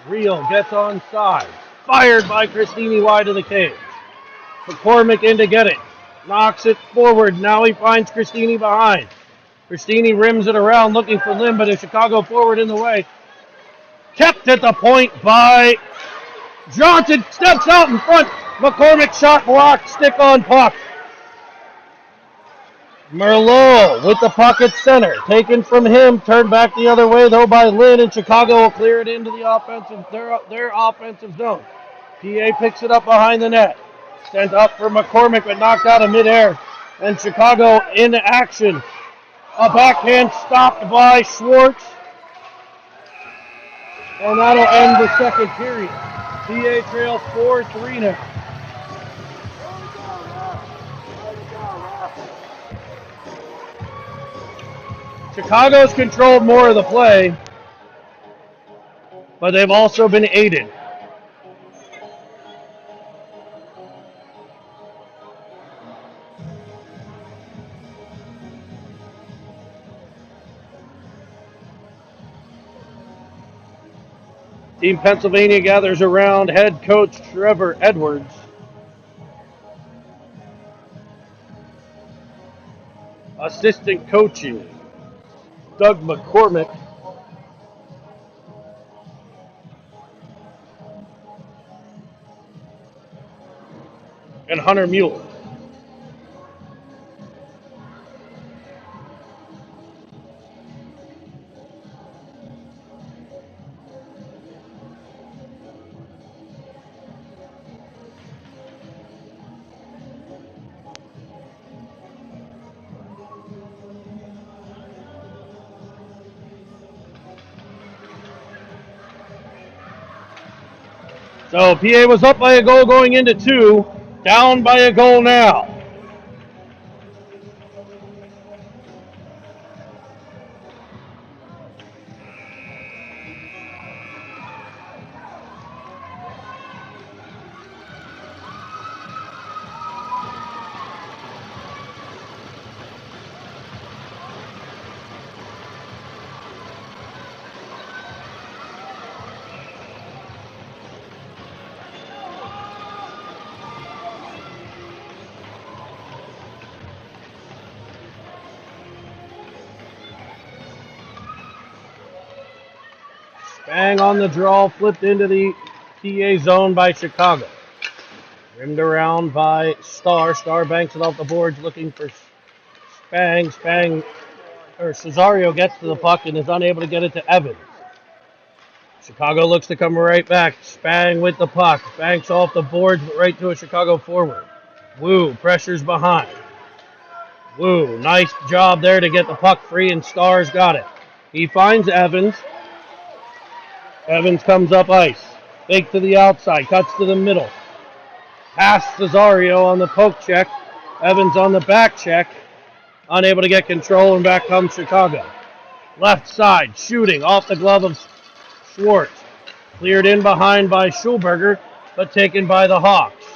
Rio gets onside. Fired by Christini wide of the cage. McCormick in to get it. Knocks it forward. Now he finds Christini behind. Christini rims it around looking for Lynn, but a Chicago forward in the way. Kept at the point by Johnson. Steps out in front. McCormick shot blocked. Stick on puck. Merlot with the puck at center. Taken from him. Turned back the other way though by Lynn, and Chicago will clear it into the offensive their offensive zone. PA picks it up behind the net. Sent up for McCormick, but knocked out of midair. And Chicago in action. A backhand stopped by Schwartz. And that'll end the second period. PA trails 4-3 now. Chicago's controlled more of the play, but they've also been aided. Team Pennsylvania gathers around head coach Trevor Edwards. Assistant coaching Doug McCormick. And Hunter Mueller. So PA was up by a goal going into 2, down by a goal now. Bang on the draw, flipped into the PA zone by Chicago. Rimmed around by Starr. Starr banks it off the boards looking for Spang. Cesario gets to the puck and is unable to get it to Evans. Chicago looks to come right back. Spang with the puck. Banks off the boards right to a Chicago forward. Wu pressures behind. Wu, nice job there to get the puck free, and Starr's got it. He finds Evans. Evans comes up ice. Fake to the outside. Cuts to the middle. Past Cesario on the poke check. Evans on the back check. Unable to get control, and back comes Chicago. Left side, shooting off the glove of Schwartz. Cleared in behind by Schulberger, but taken by the Hawks.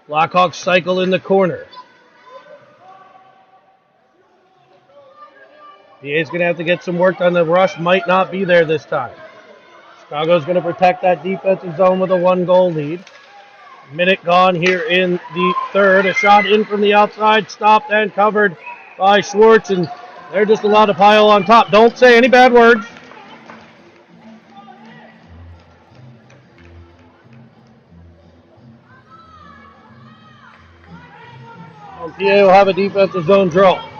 Blackhawks cycle in the corner. PA's going to have to get some work done. The rush might not be there this time. Chicago's going to protect that defensive zone with a 1-goal lead. Minute gone here in the third. A shot in from the outside, stopped and covered by Schwartz, and they're just allowed to pile on top. Don't say any bad words. And PA will have a defensive zone draw.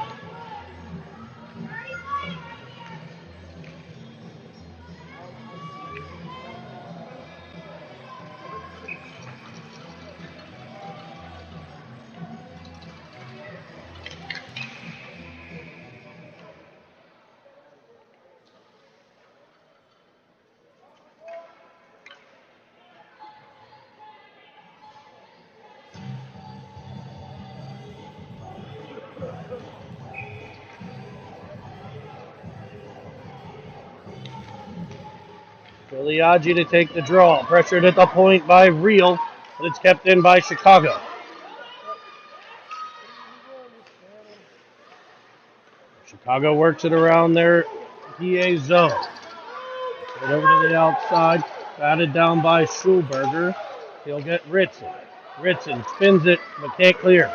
Filiaggi to take the draw. Pressured at the point by Real, but it's kept in by Chicago. Chicago works it around their PA zone. Right over to the outside. Batted down by Schulberger. He'll get Ritson. Ritson spins it, but can't clear.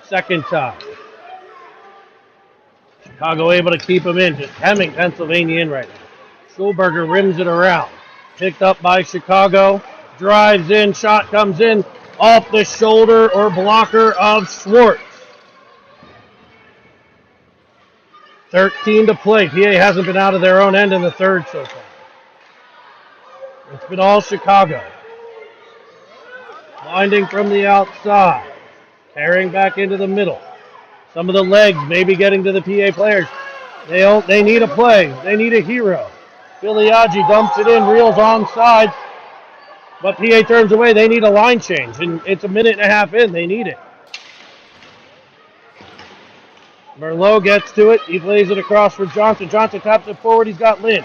Second time. Chicago able to keep him in, just hemming Pennsylvania in right now. Schulberger rims it around. Picked up by Chicago. Drives in. Shot comes in. Off the shoulder or blocker of Schwartz. 13 to play. PA hasn't been out of their own end in the third so far. It's been all Chicago. Winding from the outside. Carrying back into the middle. Some of the legs maybe getting to the PA players. They need a play. They need a hero. Filiaggi dumps it in, Reel's onside, but PA turns away. They need a line change, and it's a minute and a half in. They need it. Merlot gets to it. He plays it across for Johnson. Johnson taps it forward. He's got Lynn.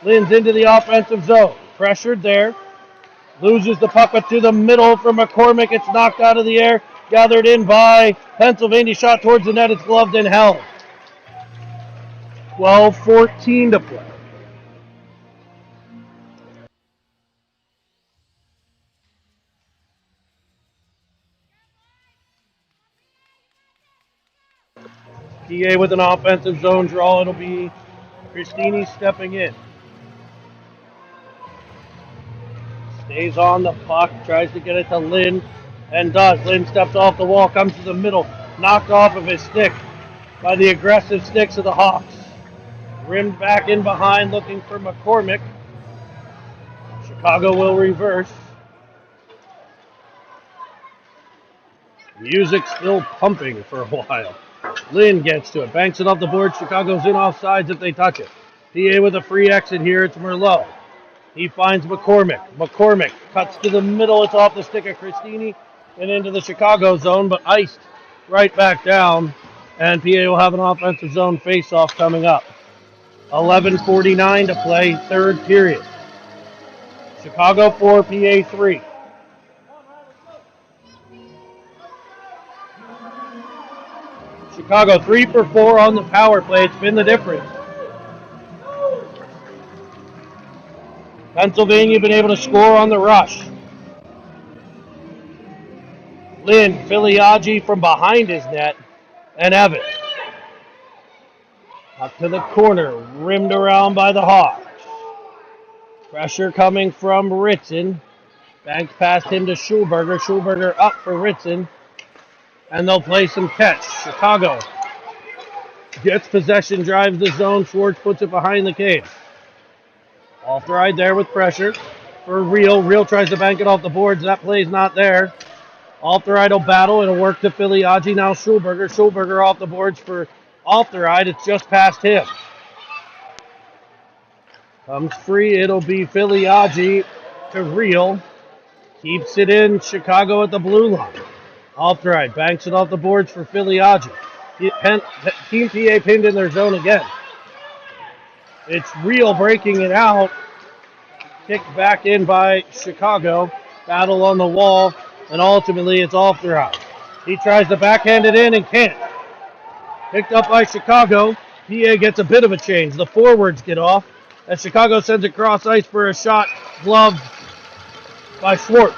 Lynn's into the offensive zone. Pressured there. Loses the puck up to the middle for McCormick. It's knocked out of the air. Gathered in by Pennsylvania. Shot towards the net. It's gloved and held. 12-14 to play. PA with an offensive zone draw. It'll be Cristini stepping in. Stays on the puck, tries to get it to Lynn, and does. Lynn steps off the wall, comes to the middle, knocked off of his stick by the aggressive sticks of the Hawks. Rimmed back in behind, looking for McCormick. Chicago will reverse. Music still pumping for a while. Lynn gets to it, banks it off the board. Chicago's in offsides if they touch it. PA with a free exit here. It's Merlot. He finds McCormick. McCormick cuts to the middle. It's off the stick of Cristini and into the Chicago zone, but iced right back down. And PA will have an offensive zone face-off coming up. 11:49 to play, third period. Chicago 4, PA 3. Chicago 3 for 4 on the power play. It's been the difference. Pennsylvania been able to score on the rush. Lynn, Filiaggi from behind his net, and Evans. Up to the corner, rimmed around by the Hawks. Pressure coming from Ritson. Banks past him to Schulberger. Schulberger up for Ritson. And they'll play some catch. Chicago gets possession, drives the zone. Schwartz puts it behind the cage. Off the ride there with pressure for Real. Real tries to bank it off the boards. That play's not there. Off the ride will battle. It'll work to Filiaggi. Now Schulberger. Schulberger off the boards for off the ride. It's just past him. Comes free. It'll be Filiaggi to Real. Keeps it in Chicago at the blue line. Off the right, banks it off the boards for Filiaggi. Team PA pinned in their zone again. It's Real breaking it out. Kicked back in by Chicago. Battle on the wall, and ultimately it's off the right. He tries to backhand it in and can't. Picked up by Chicago. PA gets a bit of a change. The forwards get off as Chicago sends it cross ice for a shot, gloved by Schwartz.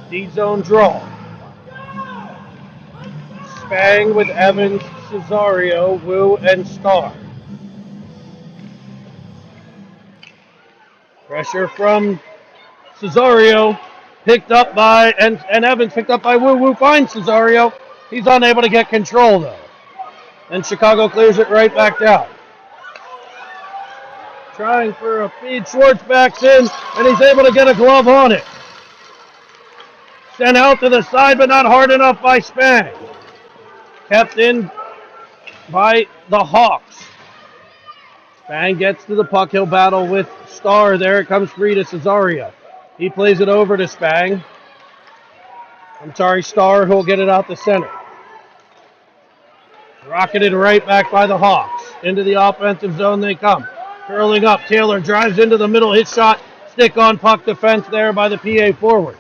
D-zone draw. Spang with Evans, Cesario, Wu, and Starr. Pressure from Cesario, picked up by, and Evans picked up by Wu. Wu finds Cesario. He's unable to get control, though. And Chicago clears it right back down. Trying for a feed. Schwartz backs in, and he's able to get a glove on it. Sent out to the side, but not hard enough by Spang. Kept in by the Hawks. Spang gets to the puck. He'll battle with Starr. There it comes free to Cesario. He plays it over to Spang. Starr, who'll get it out the center. Rocketed right back by the Hawks. Into the offensive zone they come. Curling up. Taylor drives into the middle. His shot. Stick on puck defense there by the PA forwards.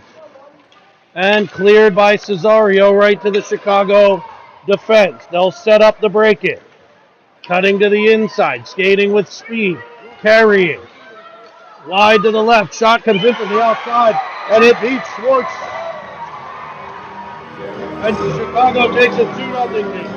And cleared by Cesario right to the Chicago defense. They'll set up the break-in. Cutting to the inside. Skating with speed. Carrying. Wide to the left. Shot comes in from the outside. And it beats Schwartz. And Chicago takes a 2-0 lead.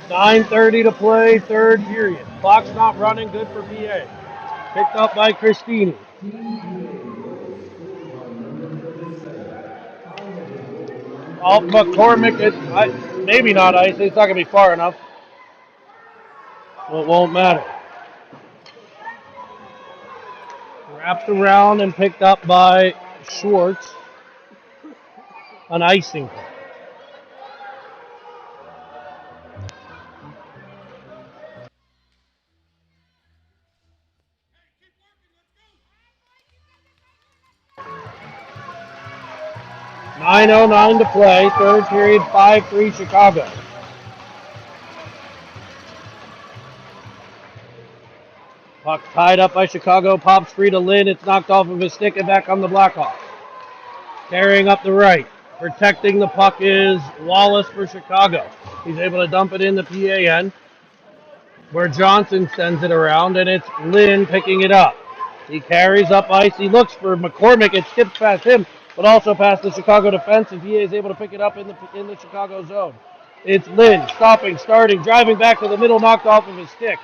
.9:30 to play, third period. Clock's not running, good for PA. Picked up by Christini. Oh, McCormick, maybe not ice. It's not going to be far enough. So it won't matter. Wrapped around and picked up by Schwartz. An icing. .9:09 to play, third period, 5-3 Chicago. Puck tied up by Chicago, pops free to Lynn. It's knocked off of his stick and back on the Blackhawks. Carrying up the right, protecting the puck is Wallace for Chicago. He's able to dump it in the PA end, where Johnson sends it around, and it's Lynn picking it up. He carries up ice. He looks for McCormick. It skips past him, but also past the Chicago defense, and PA is able to pick it up in the Chicago zone. It's Lynn stopping, starting, driving back to the middle, knocked off of his stick.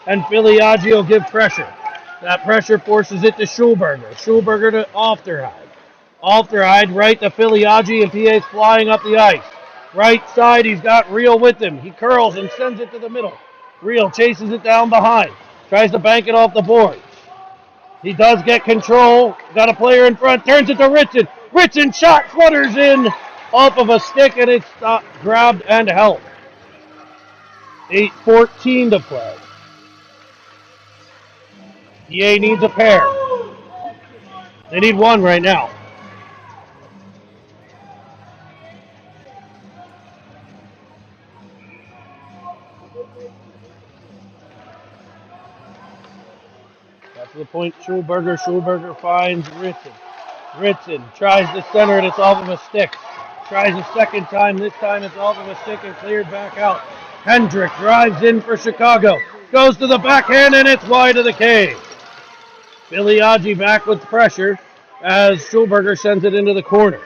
And Filiaggi will give pressure. That pressure forces it to Schulberger. Schulberger to Ofterheide. Ofterheide right to Filiaggi, and PA's flying up the ice. Right side, he's got Real with him. He curls and sends it to the middle. Real chases it down behind. Tries to bank it off the boards. He does get control. Got a player in front. Turns it to Ritson. Ritson shot flutters in off of a stick, and it's grabbed and held. 8:14 to play. PA needs a pair. They need one right now. That's the point. Schulberger finds Ritson. Ritson tries to center it. It's off of a stick. Tries a second time. This time it's off of a stick and cleared back out. Hendrick drives in for Chicago. Goes to the backhand, and it's wide of the cage. Filiaggi back with pressure. as Schulberger sends it into the corner.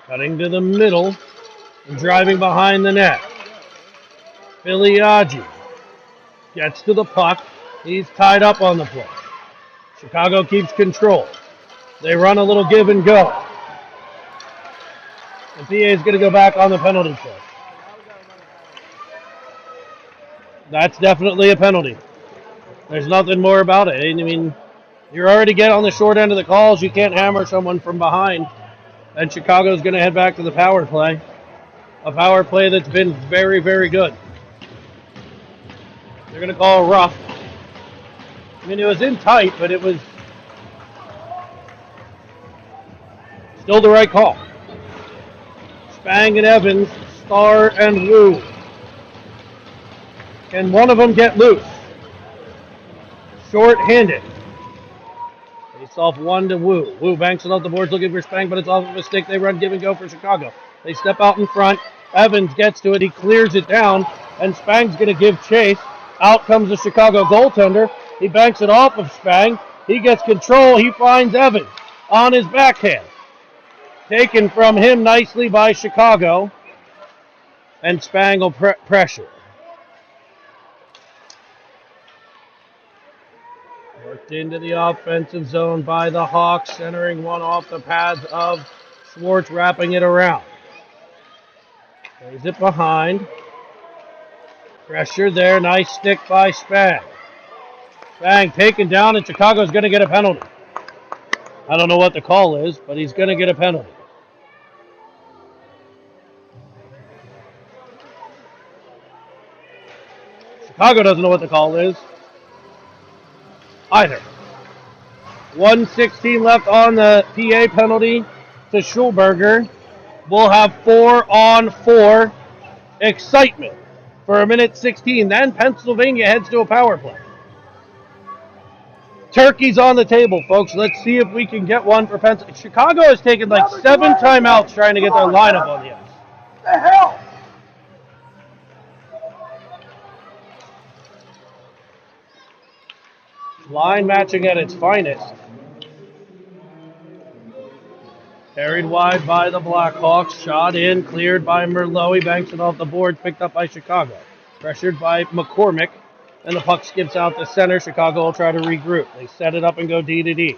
Cutting to the middle and driving behind the net. Filiaggi gets to the puck. He's tied up on the play. Chicago keeps control. They run a little give and go. The PA is going to go back on the penalty kill. That's definitely a penalty. There's nothing more about it. I mean, you're already getting on the short end of the calls. You can't hammer someone from behind. And Chicago's going to head back to the power play. A power play that's been very, very good. They're going to call a rough. I mean, it was in tight, but it was still the right call. Spang and Evans, Starr and Wu. Can one of them get loose? Short-handed. Face off one to Wu. Wu banks it off the boards looking for Spang, but it's off a mistake. They run give and go for Chicago. They step out in front. Evans gets to it. He clears it down, and Spang's going to give chase. Out comes the Chicago goaltender. He banks it off of Spang. He gets control. He finds Evans on his backhand. Taken from him nicely by Chicago. And Spang will pressure. Worked into the offensive zone by the Hawks, centering one off the pads of Schwartz, wrapping it around. Plays it behind. Pressure there. Nice stick by Spang. Spang taken down, and Chicago's going to get a penalty. I don't know what the call is, but he's going to get a penalty. Chicago doesn't know what the call is either. 1:16 left on the PA penalty to Schulberger. We'll have 4-on-4 excitement for a minute 16. Then Pennsylvania heads to a power play. Turkey's on the table, folks. Let's see if we can get one for Pennsylvania. Chicago has taken like 7 timeouts trying to get their lineup on the ice. The hell? Line matching at its finest. Carried wide by the Blackhawks. Shot in, cleared by Merlot. He banks it off the board, picked up by Chicago. Pressured by McCormick. And the puck skips out to center. Chicago will try to regroup. They set it up and go D to D.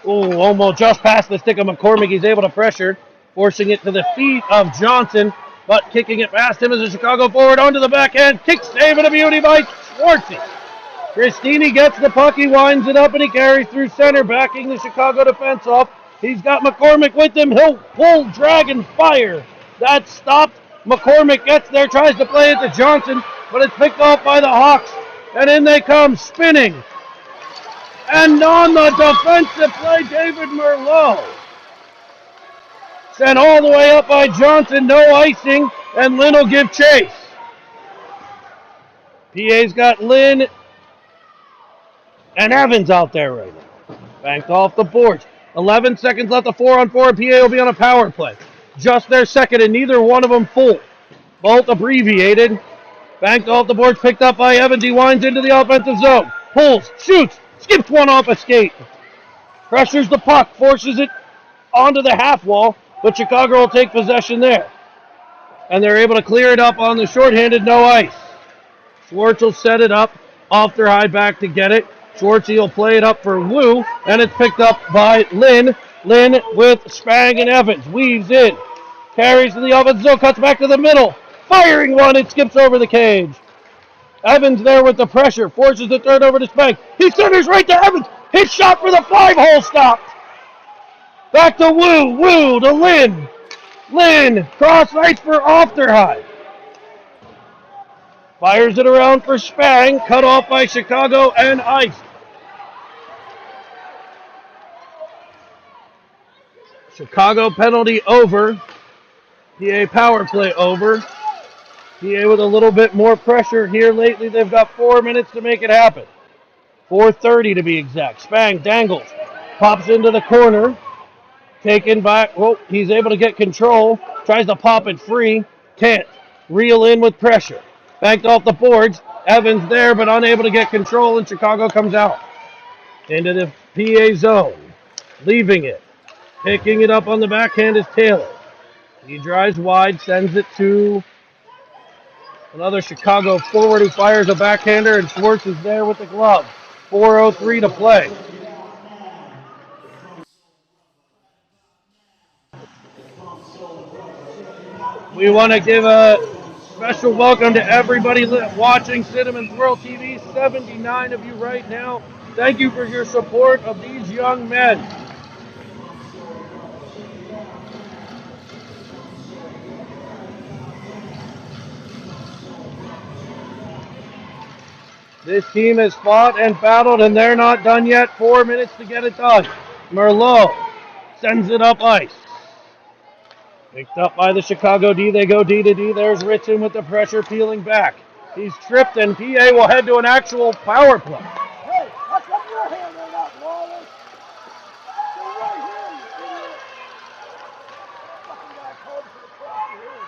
Ooh, almost just past the stick of McCormick. He's able to pressure, forcing it to the feet of Johnson, but kicking it past him as a Chicago forward onto the backhand. Kick save and a beauty by Schwartzy. Christini gets the puck. He winds it up and he carries through center, backing the Chicago defense off. He's got McCormick with him. He'll pull, drag, and fire. That's stopped. McCormick gets there, tries to play it to Johnson, but it's picked off by the Hawks. And in they come, spinning. And on the defensive play, David Merlot. Sent all the way up by Johnson, no icing, and Lynn will give chase. PA's got Lynn and Evans out there right now. Banked off the boards. 11 seconds left, the 4-on-4. PA will be on a power play. Just their second, and neither one of them full. Both abbreviated. Banked off the boards, picked up by Evans. He winds into the offensive zone. Pulls, shoots, skips one off a skate. Pressures the puck, forces it onto the half wall, but Chicago will take possession there. And they're able to clear it up on the shorthanded, no ice. Schwartz will set it up off their high back to get it. Schwartzy will play it up for Wu, and it's picked up by Lynn. Lynn with Spang and Evans. Weaves in. Carries to the offensive zone, cuts back to the middle. Firing one, it skips over the cage. Evans there with the pressure. Forces the third over to Spang. He centers right to Evans. His shot for the 5-hole stopped. Back to Wu. Wu to Lynn. Lynn, cross ice for Ofterheim. Fires it around for Spang. Cut off by Chicago and iced. Chicago penalty over. PA power play over. PA with a little bit more pressure here lately. They've got 4 minutes to make it happen. 4:30 to be exact. Spang dangles. Pops into the corner. Taken back. Well, he's able to get control. Tries to pop it free. Can't. Reel in with pressure. Banked off the boards. Evans there, but unable to get control, and Chicago comes out. Into the PA zone. Leaving it. Picking it up on the backhand is Taylor. He drives wide, sends it to another Chicago forward who fires a backhander, and Schwartz is there with the glove. 4:03 to play. We want to give a special welcome to everybody watching Cinnamon's World TV, 79 of you right now. Thank you for your support of these young men. This team has fought and battled, and they're not done yet. 4 minutes to get it done. Merlot sends it up ice. Picked up by the Chicago D. They go D to D. There's Ritson with the pressure peeling back. He's tripped, and PA will head to an actual power play. Hey, how come your hand ain't up, Wallace? Go right here, you idiot. Fucking guy called for the cross here.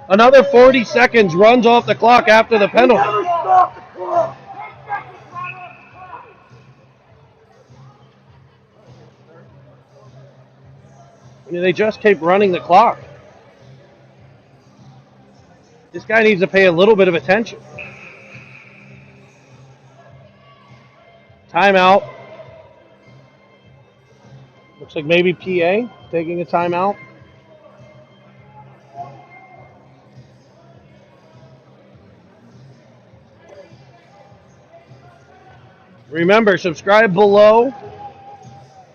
Another 40 seconds runs off the clock after the penalty. Never stop the clock. They just keep running the clock. This guy needs to pay a little bit of attention. Timeout. Looks like maybe PA taking a timeout. Remember, subscribe below.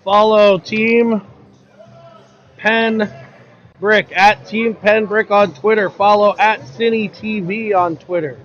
Follow Team Pen Brick at Team Pen Brick on Twitter. Follow at Cine TV on Twitter.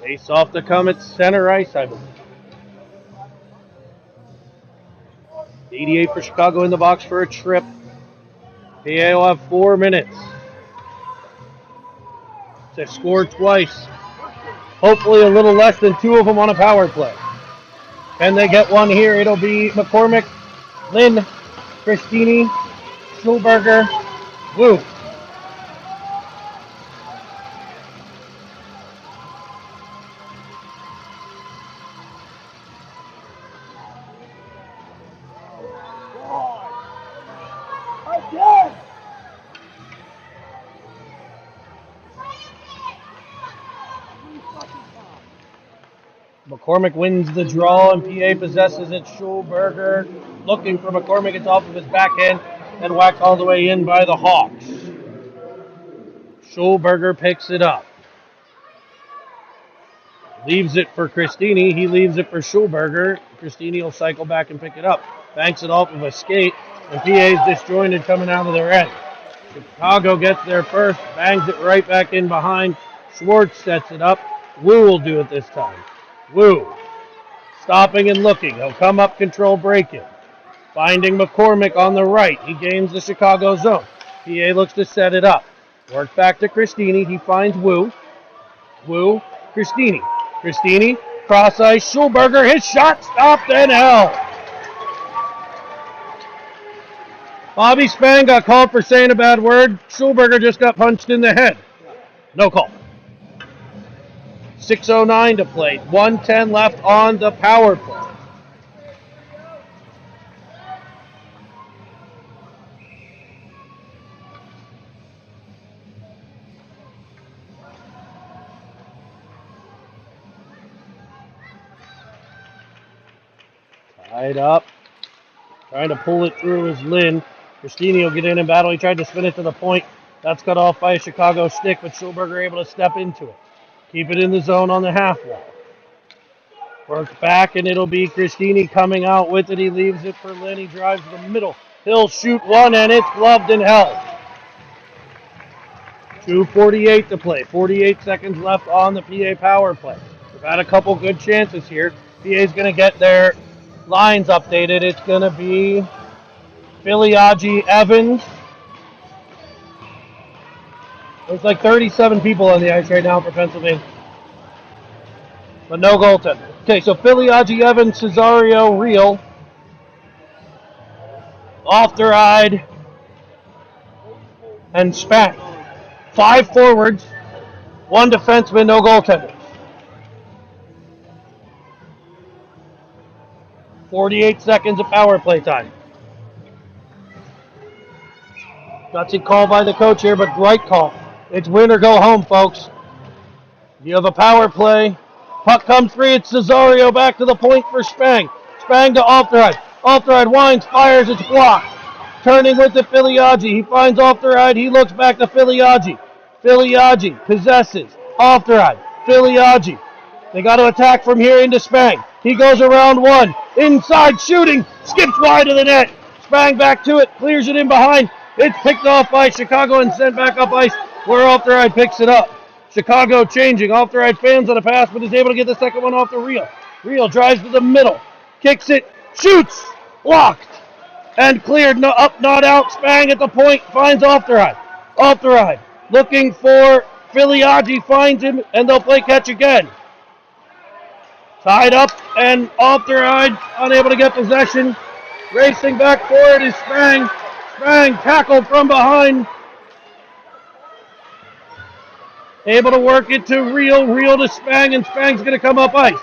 Face off to come at center ice, I believe. 88 for Chicago in the box for a trip. PA will have 4 minutes. They've scored twice. Hopefully a little less than 2 of them on a power play. Can they get one here? It'll be McCormick, Lynn, Christini, Schulberger, Wu. Again. McCormick wins the draw, and PA possesses it. Schulberger looking for McCormick. It's off of his backhand and whacked all the way in by the Hawks. Schulberger picks it up. Leaves it for Christini. He leaves it for Schulberger. Christini will cycle back and pick it up. Banks it off of a skate, and PA's disjointed coming out of their end. Chicago gets there first, bangs it right back in behind. Schwartz sets it up. Wu will do it this time. Wu, stopping and looking. He'll come up, control break-in. Finding McCormick on the right. He gains the Chicago zone. PA looks to set it up. Work back to Christini. He finds Wu. Wu, Christini. Christini, cross ice. Schulberger, his shot stopped and held. Bobby Spang got called for saying a bad word. Schulberger just got punched in the head. No call. 6:09 to play. 1:10 left on the power play. Tied up. Trying to pull it through is Lynn. Christini will get in and battle. He tried to spin it to the point. That's cut off by a Chicago stick, but Schulberger able to step into it. Keep it in the zone on the half wall. Work back, and it'll be Christini coming out with it. He leaves it for Lynn. He drives to the middle. He'll shoot one, and it's gloved and held. 2:48 to play. 48 seconds left on the PA power play. We've had a couple good chances here. PA's going to get their lines updated. It's going to be Filiagi, Evans. There's like 37 people on the ice right now for Pennsylvania. But no goaltender. Okay, so Filiagi, Evans, Cesario, Real. Off the ride. And Spang. 5 forwards, 1 defenseman, no goaltender. 48 seconds of power play time. Gutsy call by the coach here, but right call. It's win or go home, folks. You have a power play. Puck comes free. It's Cesario back to the point for Spang. Spang to off the ride. Off the ride. Wines fires. It's blocked. Turning with the Filiagi. He finds off the ride. He looks back to Filiagi. Filiagi possesses. Off the ride. Filiagi. They got to attack from here into Spang. He goes around one. Inside shooting. Skips wide of the net. Spang back to it. Clears it in behind. It's picked off by Chicago and sent back up ice where off the ride picks it up. Chicago changing. Off the right fans on a pass, but is able to get the second one off the Real. Real drives to the middle. Kicks it. Shoots. Blocked. And cleared. No, up, not out. Spang at the point. Finds off the ride. Off the ride. Looking for Filiagi. Finds him, and they'll play catch again. Tied up and off the ride. Unable to get possession. Racing back forward is Spang. Spang tackled from behind. Able to work it to Real. Real to Spang, and Spang's going to come up ice.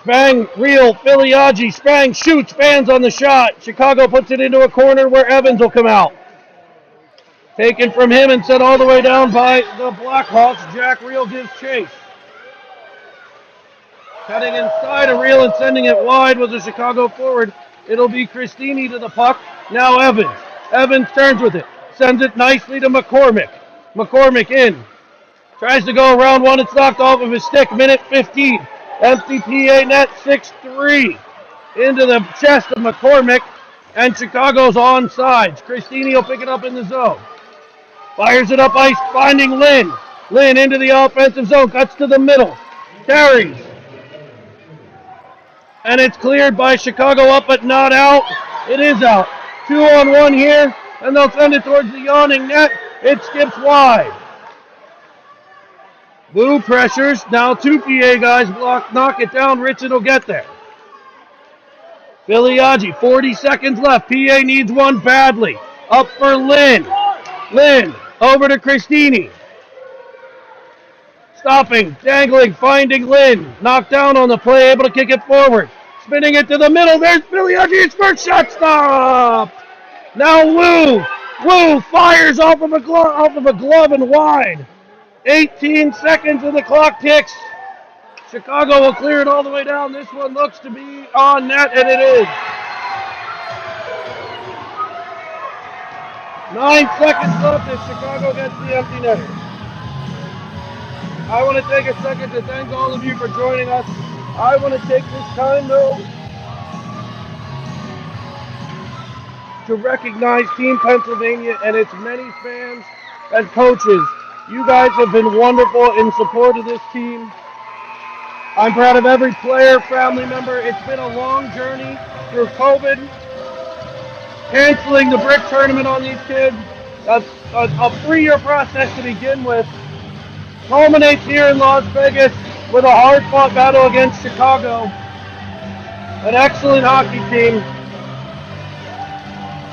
Spang, Real, Filiagi. Spang shoots, fans on the shot. Chicago puts it into a corner where Evans will come out. Taken from him and sent all the way down by the Blackhawks. Jack Real gives chase. Cutting inside of Real and sending it wide was a Chicago forward. It'll be Christini to the puck. Now Evans. Evans turns with it. Sends it nicely to McCormick. McCormick in. Tries to go around one. It's knocked off of his stick. Minute 15. Empty PA net 6-3. Into the chest of McCormick. And Chicago's on sides. Christini will pick it up in the zone. Fires it up ice. Finding Lynn. Lynn into the offensive zone. Cuts to the middle. Carries. And it's cleared by Chicago up but not out. It is out. 2-on-1 here. And they'll send it towards the yawning net. It skips wide. Blue pressures. Now 2 PA guys block. Knock it down. Richard will get there. Filiagi, 40 seconds left. PA needs one badly. Up for Lynn. Lynn over to Christini. Stopping, dangling, finding Lynn. Knocked down on the play, able to kick it forward. Spinning it to the middle. There's Filiagi. His first shot stopped. Now Wu. Wu fires off of a glove and wide. 18 seconds and the clock ticks. Chicago will clear it all the way down. This one looks to be on net, and it is. 9 seconds left as Chicago gets the empty netter. I want to take a second to thank all of you for joining us. I want to take this time, though, to recognize Team Pennsylvania and its many fans and coaches. You guys have been wonderful in support of this team. I'm proud of every player, family member. It's been a long journey through COVID, canceling the brick tournament on these kids, a 3-year process to begin with, culminates here in Las Vegas with a hard-fought battle against Chicago, an excellent hockey team.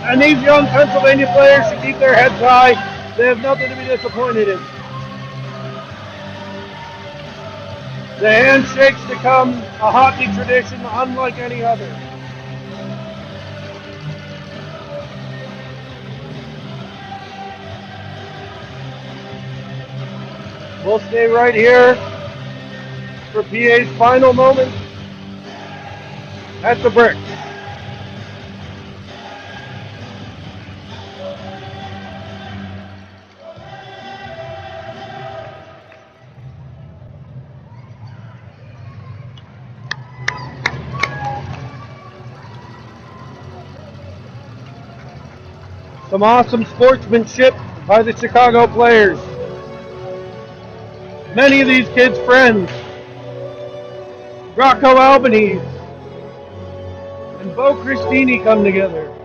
And these young Pennsylvania players should keep their heads high. They have nothing to be disappointed in. The handshake's become a hockey tradition unlike any other. We'll stay right here for PA's final moment at the brick. Some awesome sportsmanship by the Chicago players. Many of these kids' friends. Rocco Albanese and Bo Christini come together.